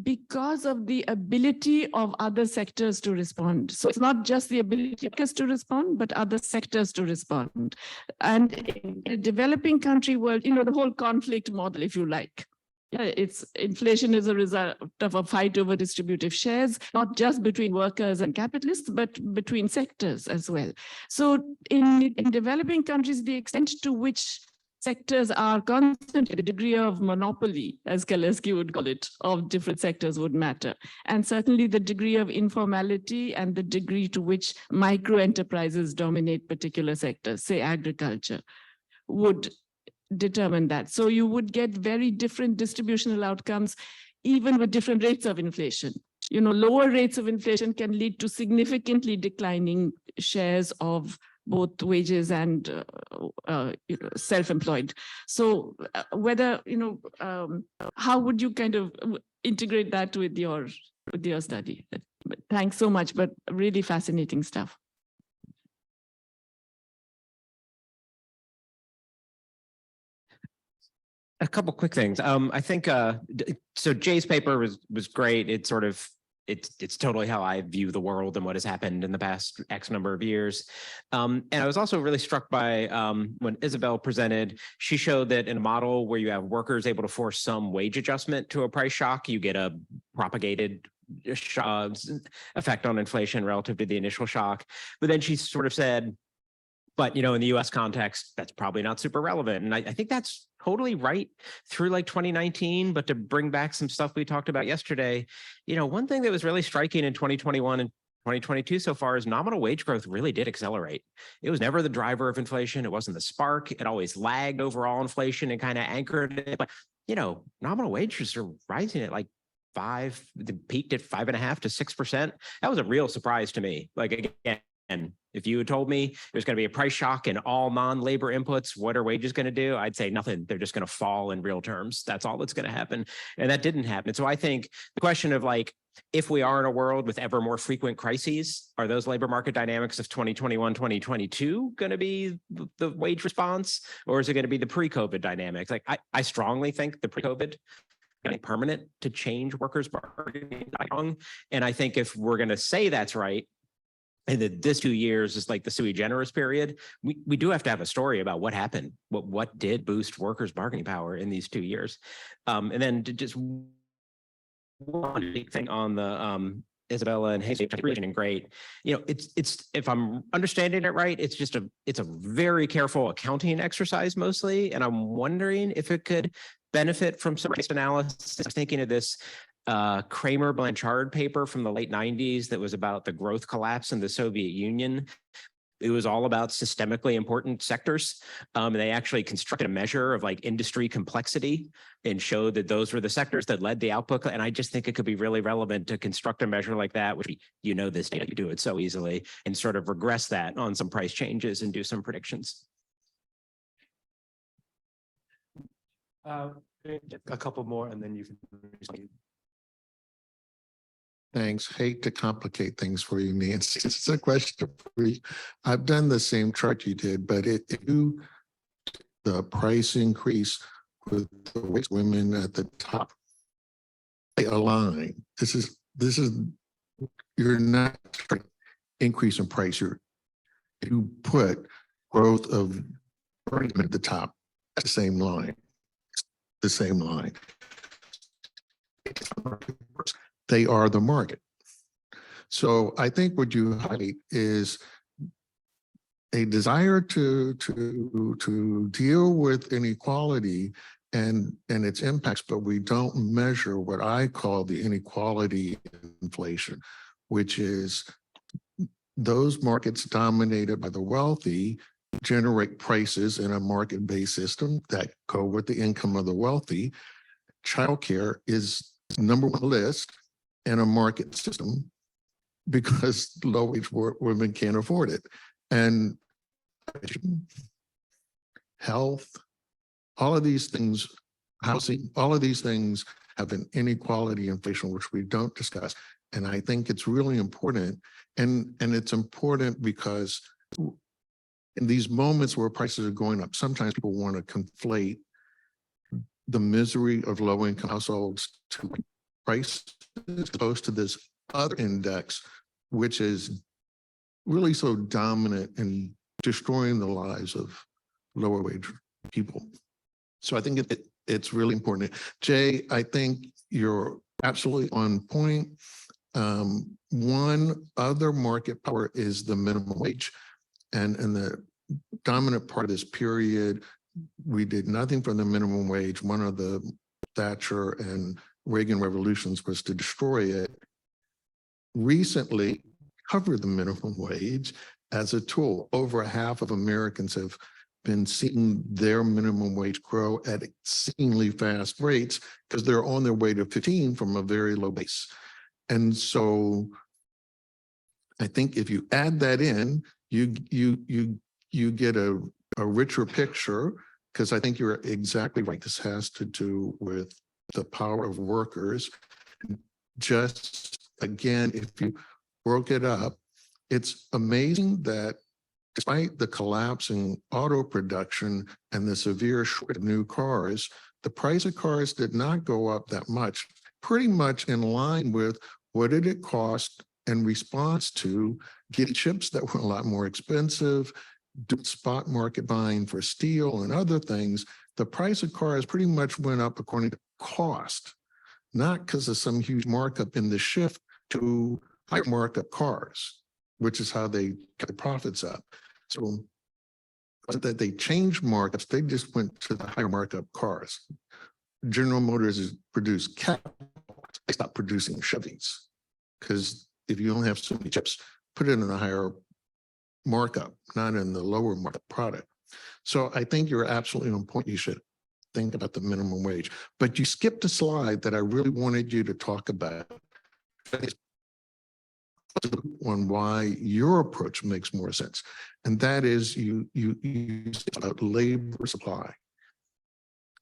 because of the ability of other sectors to respond. So it's not just the ability of us to respond, but other sectors to respond. And in a developing country world, the whole conflict model, if you like. Yeah, inflation is a result of a fight over distributive shares, not just between workers and capitalists, but between sectors as well. So in developing countries, the extent to which sectors are concentrated, the degree of monopoly, as Kaleski would call it, of different sectors would matter. And certainly the degree of informality and the degree to which micro enterprises dominate particular sectors, say agriculture, would determine that. So you would get very different distributional outcomes, even with different rates of inflation. Lower rates of inflation can lead to significantly declining shares of both wages and self-employed. So whether, how would you kind of integrate that with your study? Thanks so much, but really fascinating stuff. A couple quick things. I think so. Jay's paper was great. It's sort of it's totally how I view the world and what has happened in the past X number of years. And I was also really struck by when Isabella presented. She showed that in a model where you have workers able to force some wage adjustment to a price shock, you get a propagated effect on inflation relative to the initial shock. But then she sort of said, but in the US context, that's probably not super relevant. And I think that's totally right through like 2019. But to bring back some stuff we talked about yesterday, one thing that was really striking in 2021 and 2022 so far is nominal wage growth really did accelerate. It was never the driver of inflation. It wasn't the spark. It always lagged overall inflation and kind of anchored it. But, nominal wages are rising at like peaked at 5.5% to 6%. That was a real surprise to me. Like, again, and if you had told me there's going to be a price shock in all non-labor inputs, what are wages going to do? I'd say nothing. They're just going to fall in real terms. That's all that's going to happen. And that didn't happen. So I think the question of like, if we are in a world with ever more frequent crises, are those labor market dynamics of 2021, 2022 going to be the wage response? Or is it going to be the pre-COVID dynamics? Like, I strongly think the pre-COVID permanent to change workers' bargaining. And I think if we're going to say that's right, and that this 2 years is like the sui generis period, we do have to have a story about what happened, what did boost workers' bargaining power in these 2 years. And then just one big thing on the Isabella and Hayes and great. It's if I'm understanding it right, it's a very careful accounting exercise mostly. And I'm wondering if it could benefit from some analysis. I'm thinking of this Kramer Blanchard paper from the late 90s that was about the growth collapse in the Soviet Union. It was all about systemically important sectors. They actually constructed a measure of like industry complexity and showed that those were the sectors that led the output. And I just think it could be really relevant to construct a measure like that, which this data, you do it so easily, and sort of regress that on some price changes and do some predictions. A couple more and then you can. Thanks. Hate to complicate things for you, Nancy. It's a question for you. I've done the same chart you did, but the price increase with the women at the top, they align. This is you're not increase in price. You put growth of women at the top at the same line. The same line. They are the market. So I think what you highlight is a desire to deal with inequality and its impacts, but we don't measure what I call the inequality inflation, which is those markets dominated by the wealthy generate prices in a market-based system that go with the income of the wealthy. Childcare is number one list in a market system because low-wage women can't afford it. And health, all of these things, housing, all of these things have an inequality inflation, which we don't discuss. And I think it's really important. And it's important because in these moments where prices are going up, sometimes people want to conflate the misery of low-income households to prices as opposed to this other index, which is really so dominant in destroying the lives of lower wage people. So I think it's really important. Jay, I think you're absolutely on point. One other market power is the minimum wage. And the dominant part of this period, we did nothing for the minimum wage. One of the Thatcher and Reagan revolutions was to destroy it. Recently, covered the minimum wage as a tool. Over half of Americans have been seeing their minimum wage grow at exceedingly fast rates because they're on their way to 15 from a very low base. And so I think if you add that in, you get a richer picture, because I think you're exactly right. This has to do with the power of workers. Just again, if you broke it up, it's amazing that despite the collapse in auto production and the severe shortage of new cars, the price of cars did not go up that much, pretty much in line with what did it cost in response to getting chips that were a lot more expensive, do spot market buying for steel and other things. The price of cars pretty much went up according to cost, not because of some huge markup in the shift to higher markup cars, which is how they got the profits up. So that they changed markups, they just went to the higher markup cars. General Motors has produced Cadillacs, they stopped producing Chevys, because if you only have so many chips, put it in a higher markup, not in the lower markup product. So I think you're absolutely on point. You should think about the minimum wage, but you skipped a slide that I really wanted you to talk about on why your approach makes more sense. And that is you said about labor supply,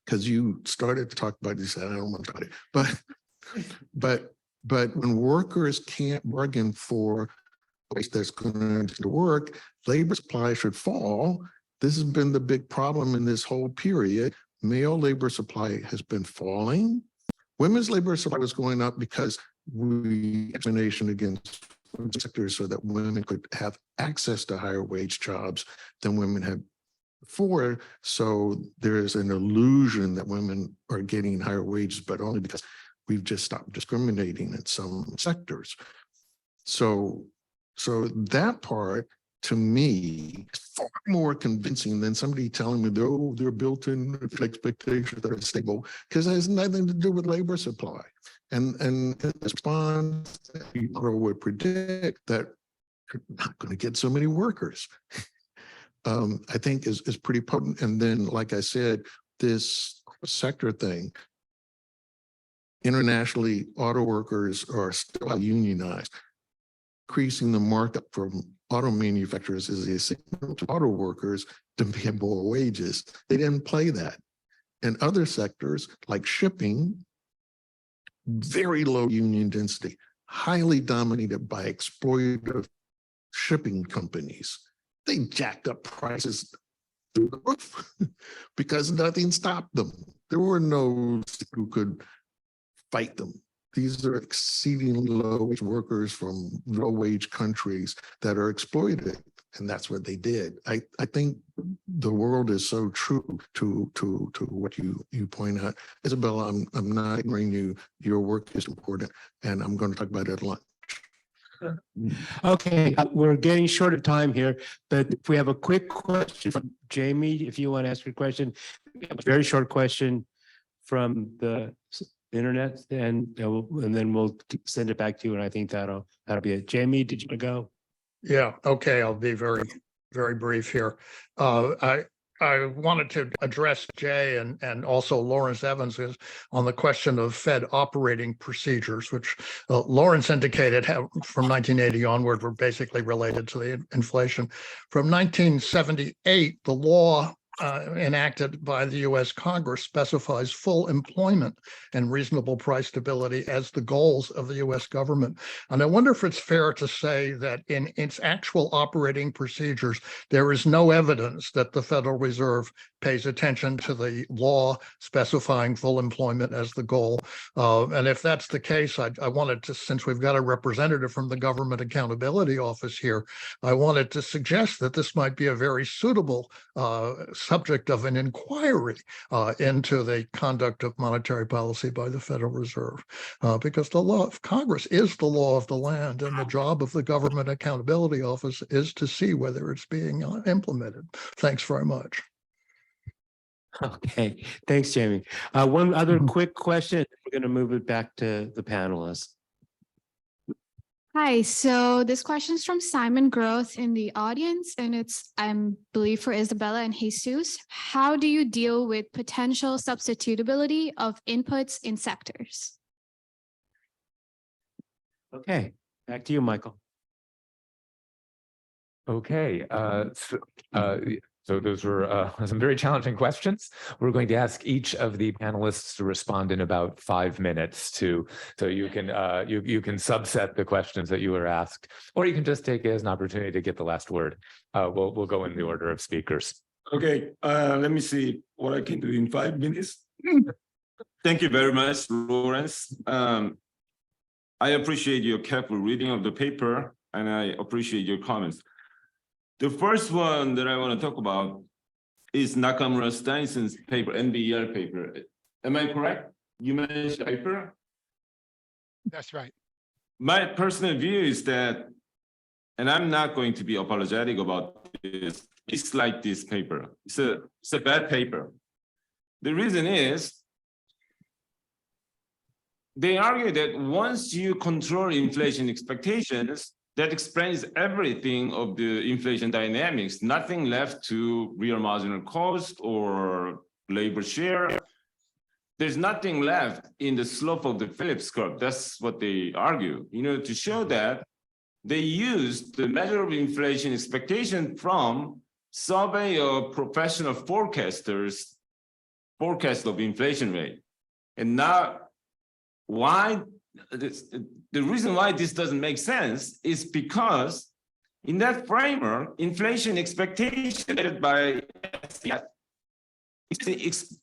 because you started to talk about, you said, I don't want to talk about it, but when workers can't bargain for a place that's going to work, labor supply should fall. This has been the big problem in this whole period. Male labor supply has been falling. Women's labor supply was going up because we discrimination against sectors so that women could have access to higher wage jobs than women had before. So there is an illusion that women are getting higher wages, but only because we've just stopped discriminating in some sectors. So that part, to me, is far more convincing than somebody telling me, oh, they're built-in expectations that are stable, because it has nothing to do with labor supply. And in response, people would predict that you're not going to get so many workers. I think is pretty potent. And then, like I said, this sector thing, internationally, auto workers are still unionized. Increasing the markup from auto manufacturers is a signal to auto workers to pay more wages. They didn't play that. In other sectors, like shipping, very low union density, highly dominated by exploitative shipping companies. They jacked up prices through the roof because nothing stopped them. There were no who could fight them. These are exceedingly low wage workers from low wage countries that are exploited. And that's what they did. I think the world is so true to what you point out. Isabella, I'm not ignoring you. Your work is important, and I'm going to talk about it a lot. Okay, we're getting short of time here, but if we have a quick question from Jamie, if you want to ask your question, a very short question from the internet, and then we'll send it back to you. And I think that'll be it. Jamie, did you want to go? Yeah, okay, I'll be very brief here. I wanted to address Jay and also Lawrence Evans on the question of Fed operating procedures, which Lawrence indicated from 1980 onward were basically related to the inflation. From 1978, the law enacted by the US Congress specifies full employment and reasonable price stability as the goals of the US government. And I wonder if it's fair to say that in its actual operating procedures, there is no evidence that the Federal Reserve pays attention to the law specifying full employment as the goal. And if that's the case, I wanted to, since we've got a representative from the Government Accountability Office here, I wanted to suggest that this might be a very suitable subject of an inquiry into the conduct of monetary policy by the Federal Reserve, because the law of Congress is the law of the land, and the job of the Government Accountability Office is to see whether it's being implemented. Thanks very much. Okay, thanks, Jamie. One other quick question. We're going to move it back to the panelists. Hi, so this question is from Simon Groth in the audience, and it's, I believe, for Isabella and Jesus. How do you deal with potential substitutability of inputs in sectors? Okay, back to you, Michael. Okay, so those were some very challenging questions. We're going to ask each of the panelists to respond in about 5 minutes so you can you can subset the questions that you were asked, or you can just take it as an opportunity to get the last word. We'll go in the order of speakers. Okay, let me see what I can do in 5 minutes. Thank you very much, Lawrence. I appreciate your careful reading of the paper, and I appreciate your comments. The first one that I want to talk about is Nakamura Steinson's paper, NBER paper. Am I correct? You mentioned the paper? That's right. My personal view is that, and I'm not going to be apologetic about this, it's like this paper. It's a bad paper. The reason is, they argue that once you control inflation expectations, that explains everything of the inflation dynamics, nothing left to real marginal cost or labor share. There's nothing left in the slope of the Phillips curve. That's what they argue. To show that, they used the measure of inflation expectation from survey of professional forecasters, forecast of inflation rate. And now, the reason why this doesn't make sense is because in that framework, inflation expectation by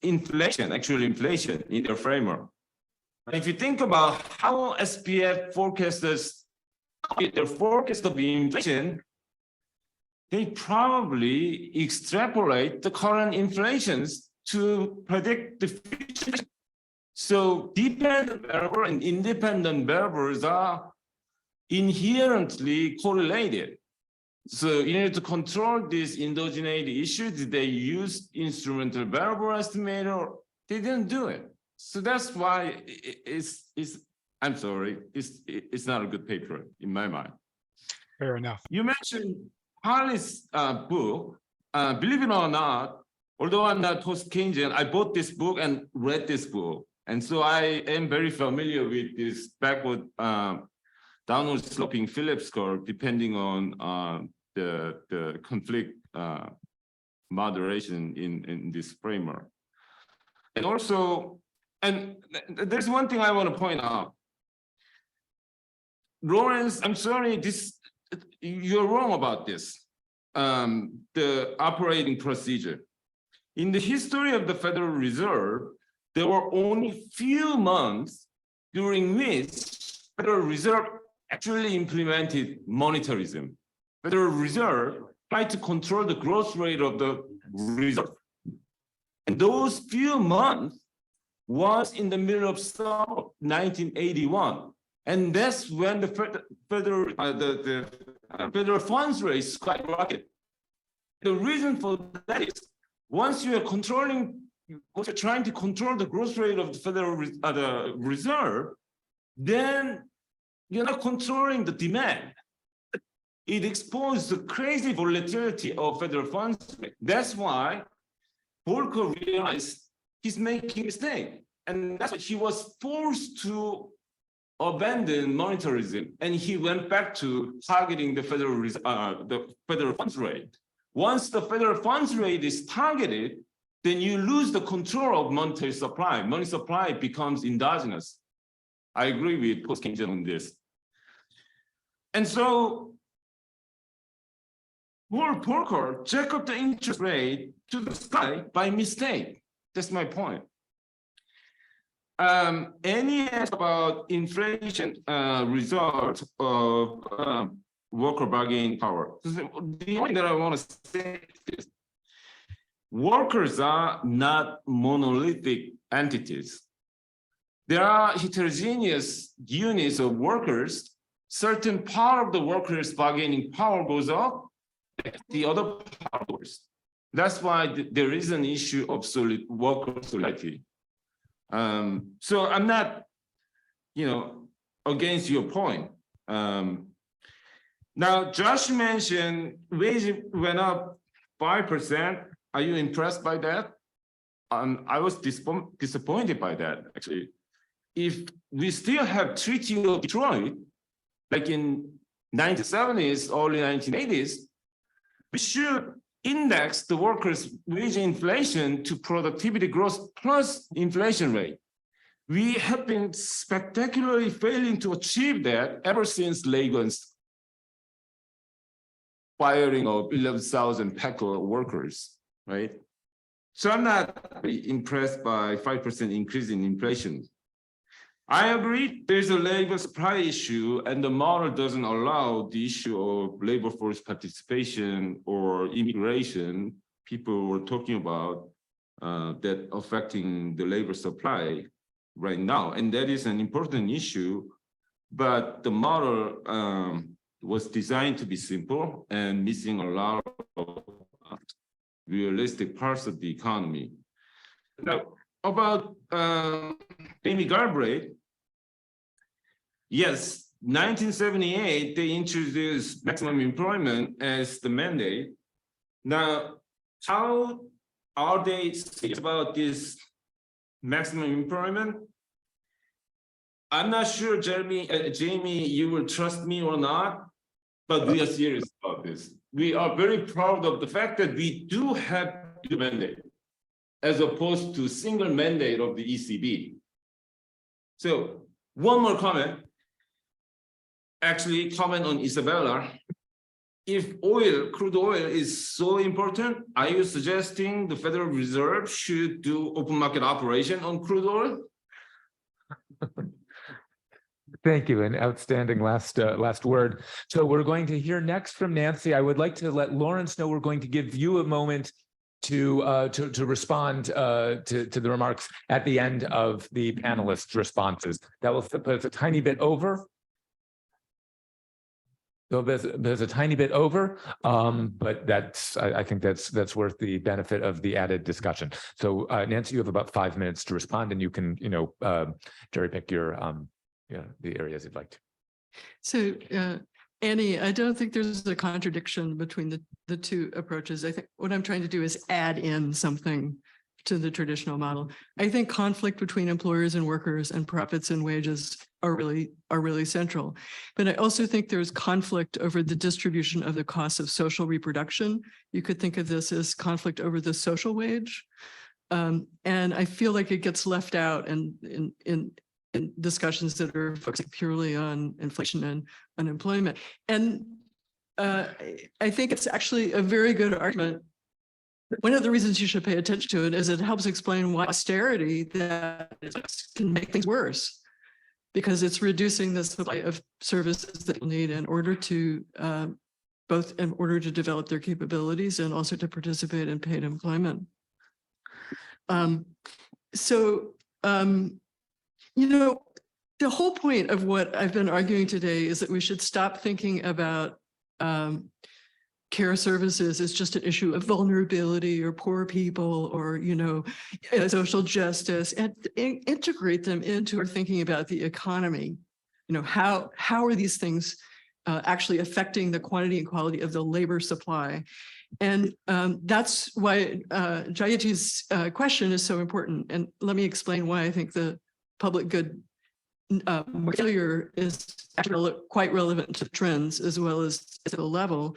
inflation, actual inflation in their framework. If you think about how SPF forecasters their forecast of inflation, they probably extrapolate the current inflations to predict the future. So dependent variable and independent variables are inherently correlated. So to control this endogeneity issues, they used instrumental variable estimator. They didn't do it. So that's why I'm sorry, it's not a good paper in my mind. Fair enough. You mentioned Harley's book. Believe it or not, although I'm not post-Keynesian, I bought this book and read this book. And so I am very familiar with this backward downward sloping Phillips curve, depending on the conflict moderation in this framework. And also, and there's one thing I want to point out. Lawrence, I'm sorry, you're wrong about this. The operating procedure. In the history of the Federal Reserve, there were only few months during which Federal Reserve actually implemented monetarism. Federal Reserve tried to control the growth rate of the reserve. And those few months was in the middle of summer of 1981. And that's when the federal funds rate skyrocketed. The reason for that is once you are trying to control the growth rate of the Federal Reserve, then you're not controlling the demand. It exposed the crazy volatility of federal funds rate. That's why Volcker realized he's making a mistake. And that's why he was forced to abandon monetarism. And he went back to targeting the federal funds rate. Once the federal funds rate is targeted, then you lose the control of monetary supply. Money supply becomes endogenous. I agree with post-Keynesian on this. And so Volcker jack up the interest rate to the sky by mistake. That's my point. Any about inflation result of worker bargaining power. The only thing that I want to say is workers are not monolithic entities. There are heterogeneous units of workers. Certain part of the workers' bargaining power goes up, the other part goes. That's why there is an issue of worker solidarity. So I'm not, against your point. Now, Josh mentioned wage went up 5%. Are you impressed by that? I was disappointed by that, actually. If we still have Treaty of Detroit, like in 1970s, early 1980s, we should index the workers' wage inflation to productivity growth plus inflation rate. We have been spectacularly failing to achieve that ever since Reagan's firing of 11,000 Packer workers, right? So I'm not impressed by 5% increase in inflation. I agree there's a labor supply issue and the model doesn't allow the issue of labor force participation or immigration. People were talking about that affecting the labor supply right now. And that is an important issue, but the model was designed to be simple and missing a lot of realistic parts of the economy. Now, about Amy Galbraith, yes, 1978, they introduced maximum employment as the mandate. Now, how are they serious about this maximum employment? I'm not sure, Jamie, you will trust me or not, but we are serious about this. We are very proud of the fact that we do have the mandate, as opposed to single mandate of the ECB. So one more comment, actually comment on Isabella. If crude oil is so important, are you suggesting the Federal Reserve should do open market operation on crude oil? Thank you. An outstanding last word. So we're going to hear next from Nancy. I would like to let Lawrence know we're going to give you a moment to respond to the remarks at the end of the panelists' responses. That will put us a tiny bit over. So there's a tiny bit over, but I think that's worth the benefit of the added discussion. So Nancy, you have about 5 minutes to respond, and you can cherry pick your the areas you'd like to. So Annie, I don't think there's a contradiction between the two approaches. I think what I'm trying to do is add in something to the traditional model. I think conflict between employers and workers and profits and wages are really central. But I also think there's conflict over the distribution of the costs of social reproduction. You could think of this as conflict over the social wage. And I feel like it gets left out in discussions that are focusing purely on inflation and unemployment. And I think it's actually a very good argument. One of the reasons you should pay attention to it is it helps explain why austerity that can make things worse, because it's reducing the supply of services that people need in order to both in order to develop their capabilities and also to participate in paid employment. The whole point of what I've been arguing today is that we should stop thinking about care services as just an issue of vulnerability or poor people or, social justice, and integrate them into our thinking about the economy. How are these things actually affecting the quantity and quality of the labor supply? And that's why Jaye's question is so important. And let me explain why I think the public good failure is actually quite relevant to trends as well as to the level.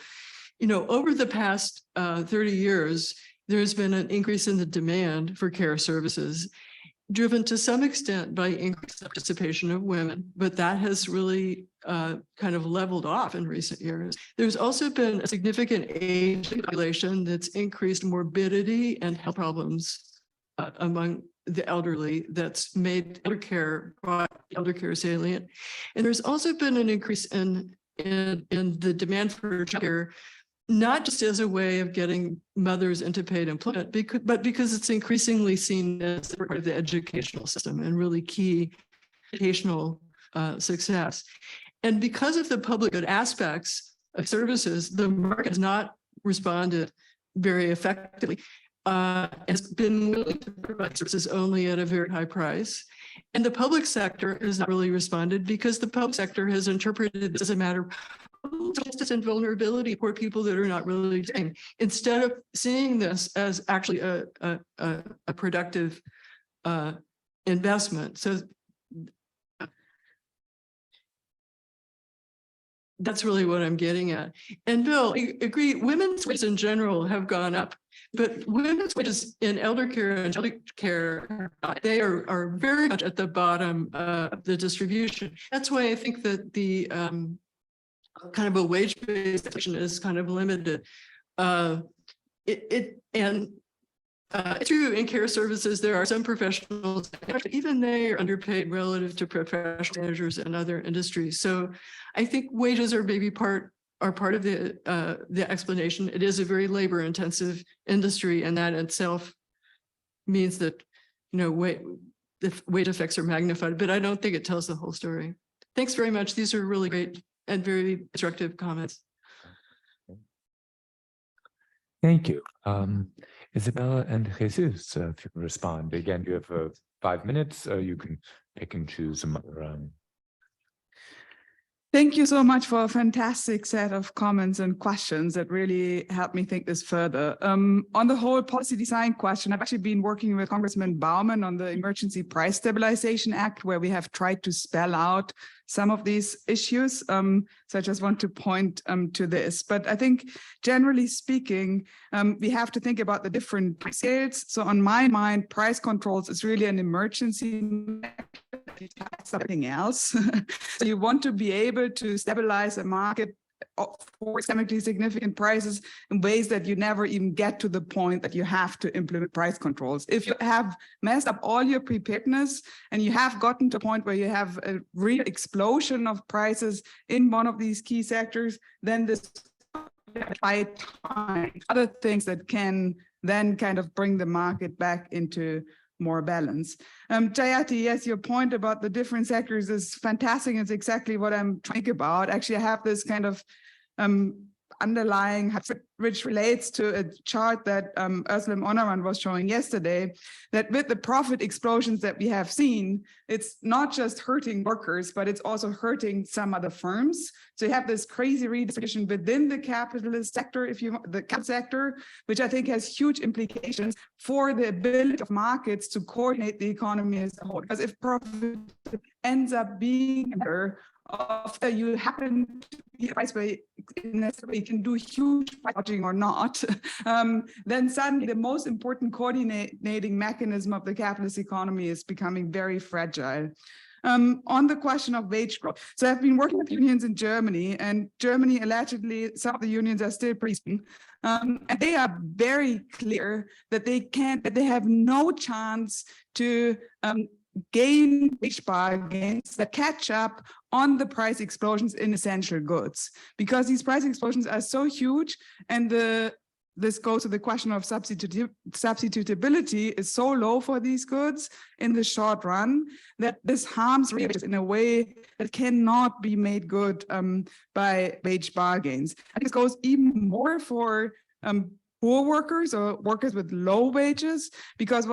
over the past 30 years, there's been an increase in the demand for care services, driven to some extent by increased participation of women, but that has really kind of leveled off in recent years. There's also been a significant age population that's increased morbidity and health problems among the elderly that's made elder care salient. And there's also been an increase in the demand for care, not just as a way of getting mothers into paid employment, but because it's increasingly seen as part of the educational system and really key educational success. And because of the public good aspects of services, the market has not responded very effectively. It's been willing to provide services only at a very high price. And the public sector has not really responded because the public sector has interpreted this as a matter of justice and vulnerability for people that are not really doing, instead of seeing this as actually a productive investment. So that's really what I'm getting at. And Bill, I agree, women's wages in general have gone up, but women's wages in elder care and child care, they are very much at the bottom of the distribution. That's why I think that the kind of a wage-based inflation is kind of limited. It's true in care services, there are some professionals, even they are underpaid relative to professional managers and other industries. So I think wages are maybe part of the explanation. It is a very labor-intensive industry, and that itself means that, the wage effects are magnified, but I don't think it tells the whole story. Thanks very much. These are really great and very instructive comments. Thank you. Isabella and Jesus, if you can respond. Again, you have 5 minutes. You can pick and choose another. Thank you so much for a fantastic set of comments and questions that really helped me think this further. On the whole policy design question, I've actually been working with Congressman Bauman on the Emergency Price Stabilization Act, where we have tried to spell out some of these issues. So I just want to point to this. But I think generally speaking, we have to think about the different price scales. So on my mind, price controls is really an emergency something else. So you want to be able to stabilize a market for systemically significant prices in ways that you never even get to the point that you have to implement price controls. If you have messed up all your preparedness and you have gotten to a point where you have a real explosion of prices in one of these key sectors, then this by time, other things that can then kind of bring the market back into more balance. Jayati, yes, your point about the different sectors is fantastic. It's exactly what I'm thinking about. Actually, I have this kind of underlying, which relates to a chart that Özlem Onaran was showing yesterday, that with the profit explosions that we have seen, it's not just hurting workers, but it's also hurting some other firms. So you have this crazy redistribution within the capitalist sector, the capital sector, which I think has huge implications for the ability of markets to coordinate the economy as a whole. Because if profit ends up being better, after you happen to be a price where you can do huge watching or not, then suddenly the most important coordinating mechanism of the capitalist economy is becoming very fragile. On the question of wage growth, so I've been working with unions in Germany, and Germany allegedly, some of the unions are still pretty, and they are very clear that they have no chance to gain wage bargains that catch up on the price explosions in essential goods, because these price explosions are so huge, and this goes to the question of substitutability is so low for these goods in the short run that this harms wages in a way that cannot be made good by wage bargains. And this goes even more for poor workers or workers with low wages, because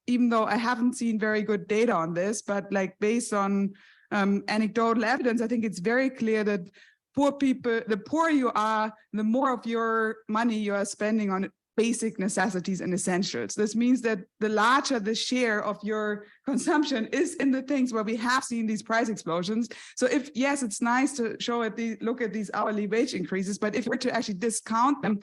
even though I haven't seen very good data on this, but like based on anecdotal evidence, I think it's very clear that poor people, the poorer you are, the more of your money you are spending on basic necessities and essentials. This means that the larger the share of your consumption is in the things where we have seen these price explosions. So if, yes, it's nice to look at these hourly wage increases, but if we're to actually discount them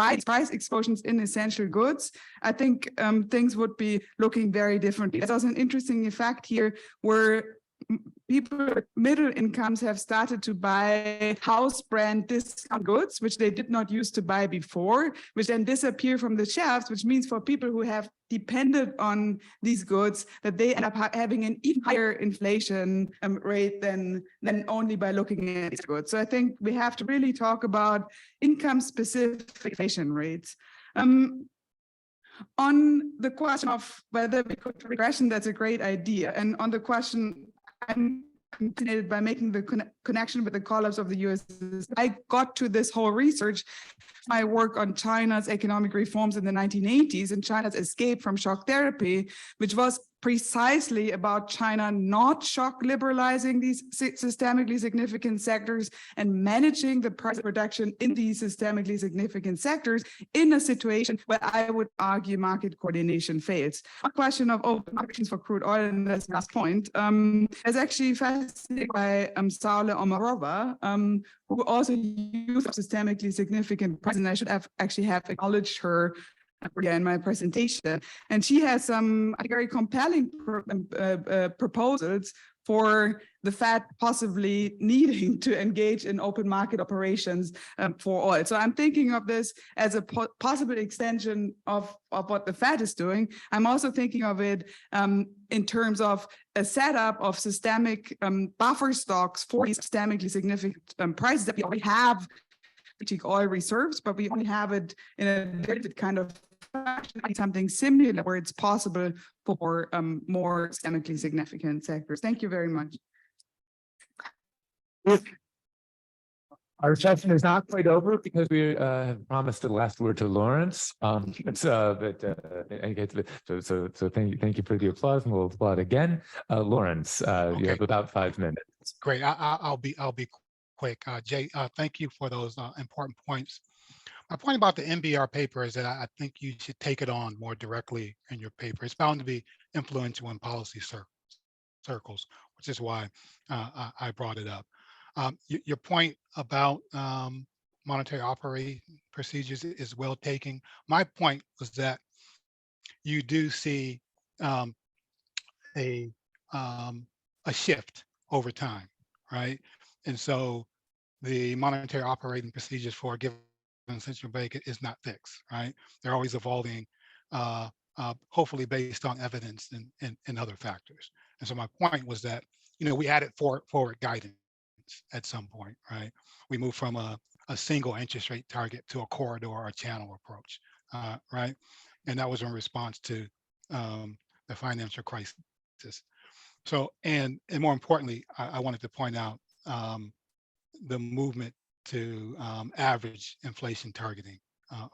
by price explosions in essential goods, I think things would be looking very differently. There's also an interesting effect here where people with middle incomes have started to buy house brand discount goods, which they did not used to buy before, which then disappear from the shelves, which means for people who have depended on these goods, that they end up having an even higher inflation rate than only by looking at these goods. So I think we have to really talk about income-specific inflation rates. On the question of whether we could regression, that's a great idea. And on the question, I'm fascinated by making the connection with the collapse of the USSR. I got to this whole research, my work on China's economic reforms in the 1980s and China's escape from shock therapy, which was precisely about China not shock liberalizing these systemically significant sectors and managing the price production in these systemically significant sectors in a situation where I would argue market coordination fails. A question of open markets for crude oil, and that's last point, is actually fascinated by Saule Omarova, who also used systemically significant prices, and I should have acknowledged her in my presentation. And she has some very compelling proposals for the Fed possibly needing to engage in open market operations for oil. So I'm thinking of this as a possible extension of what the Fed is doing. I'm also thinking of it in terms of a setup of systemic buffer stocks for these systemically significant prices that we already have strategic oil reserves, but we only have it in a very kind of something similar where it's possible for more systemically significant sectors. Thank you very much. Our session is not quite over because we have promised the last word to Lawrence. So thank you for the applause, and we'll applaud again. Lawrence, you have about 5 minutes. Great. I'll be quick. Jay, thank you for those important points. My point about the NBR paper is that I think you should take it on more directly in your paper. It's bound to be influential in policy circles, which is why I brought it up. Your point about monetary operating procedures is well taken. My point was that you do see a shift over time, right? And so the monetary operating procedures for a given central bank is not fixed, right? They're always evolving, hopefully based on evidence and other factors. And so my point was that, we added forward guidance at some point, right? We moved from a single interest rate target to a corridor or channel approach, right? And that was in response to the financial crisis. So, and more importantly, I wanted to point out the movement to average inflation targeting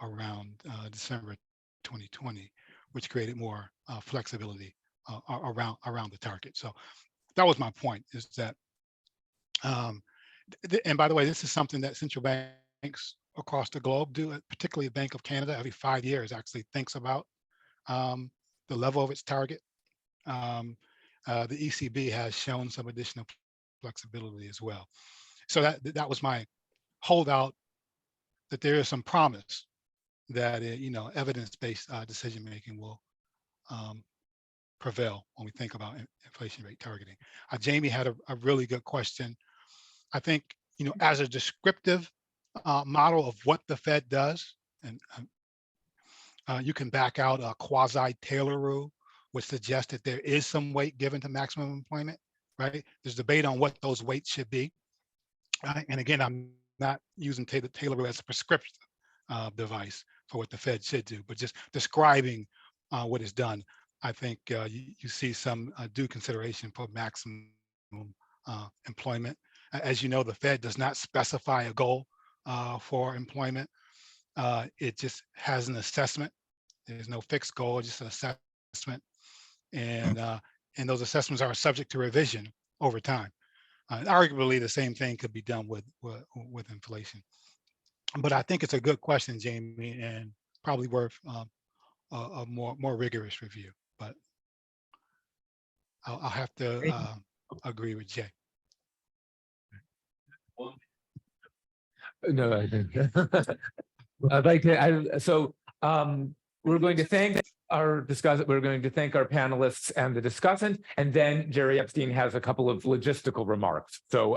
around December 2020, which created more flexibility around the target. So that was my point, is that, and by the way, this is something that central banks across the globe do, particularly the Bank of Canada, every 5 years actually thinks about the level of its target. The ECB has shown some additional flexibility as well. So that was my holdout, that there is some promise that evidence-based decision-making will prevail when we think about inflation rate targeting. Jamie had a really good question. I think, as a descriptive model of what the Fed does, and you can back out a quasi-Taylor rule, which suggests that there is some weight given to maximum employment, right? There's debate on what those weights should be. And again, I'm not using Taylor rule as a prescriptive device for what the Fed should do, but just describing what is done. I think you see some due consideration for maximum employment. As you know, the Fed does not specify a goal for employment. It just has an assessment. There's no fixed goal, just an assessment. And those assessments are subject to revision over time. Arguably, the same thing could be done with inflation. But I think it's a good question, Jamie, and probably worth a more rigorous review, but I'll have to agree with Jay. No, I think. I'd like to, we're going to thank we're going to thank our panelists and the discussant, and then Jerry Epstein has a couple of logistical remarks. So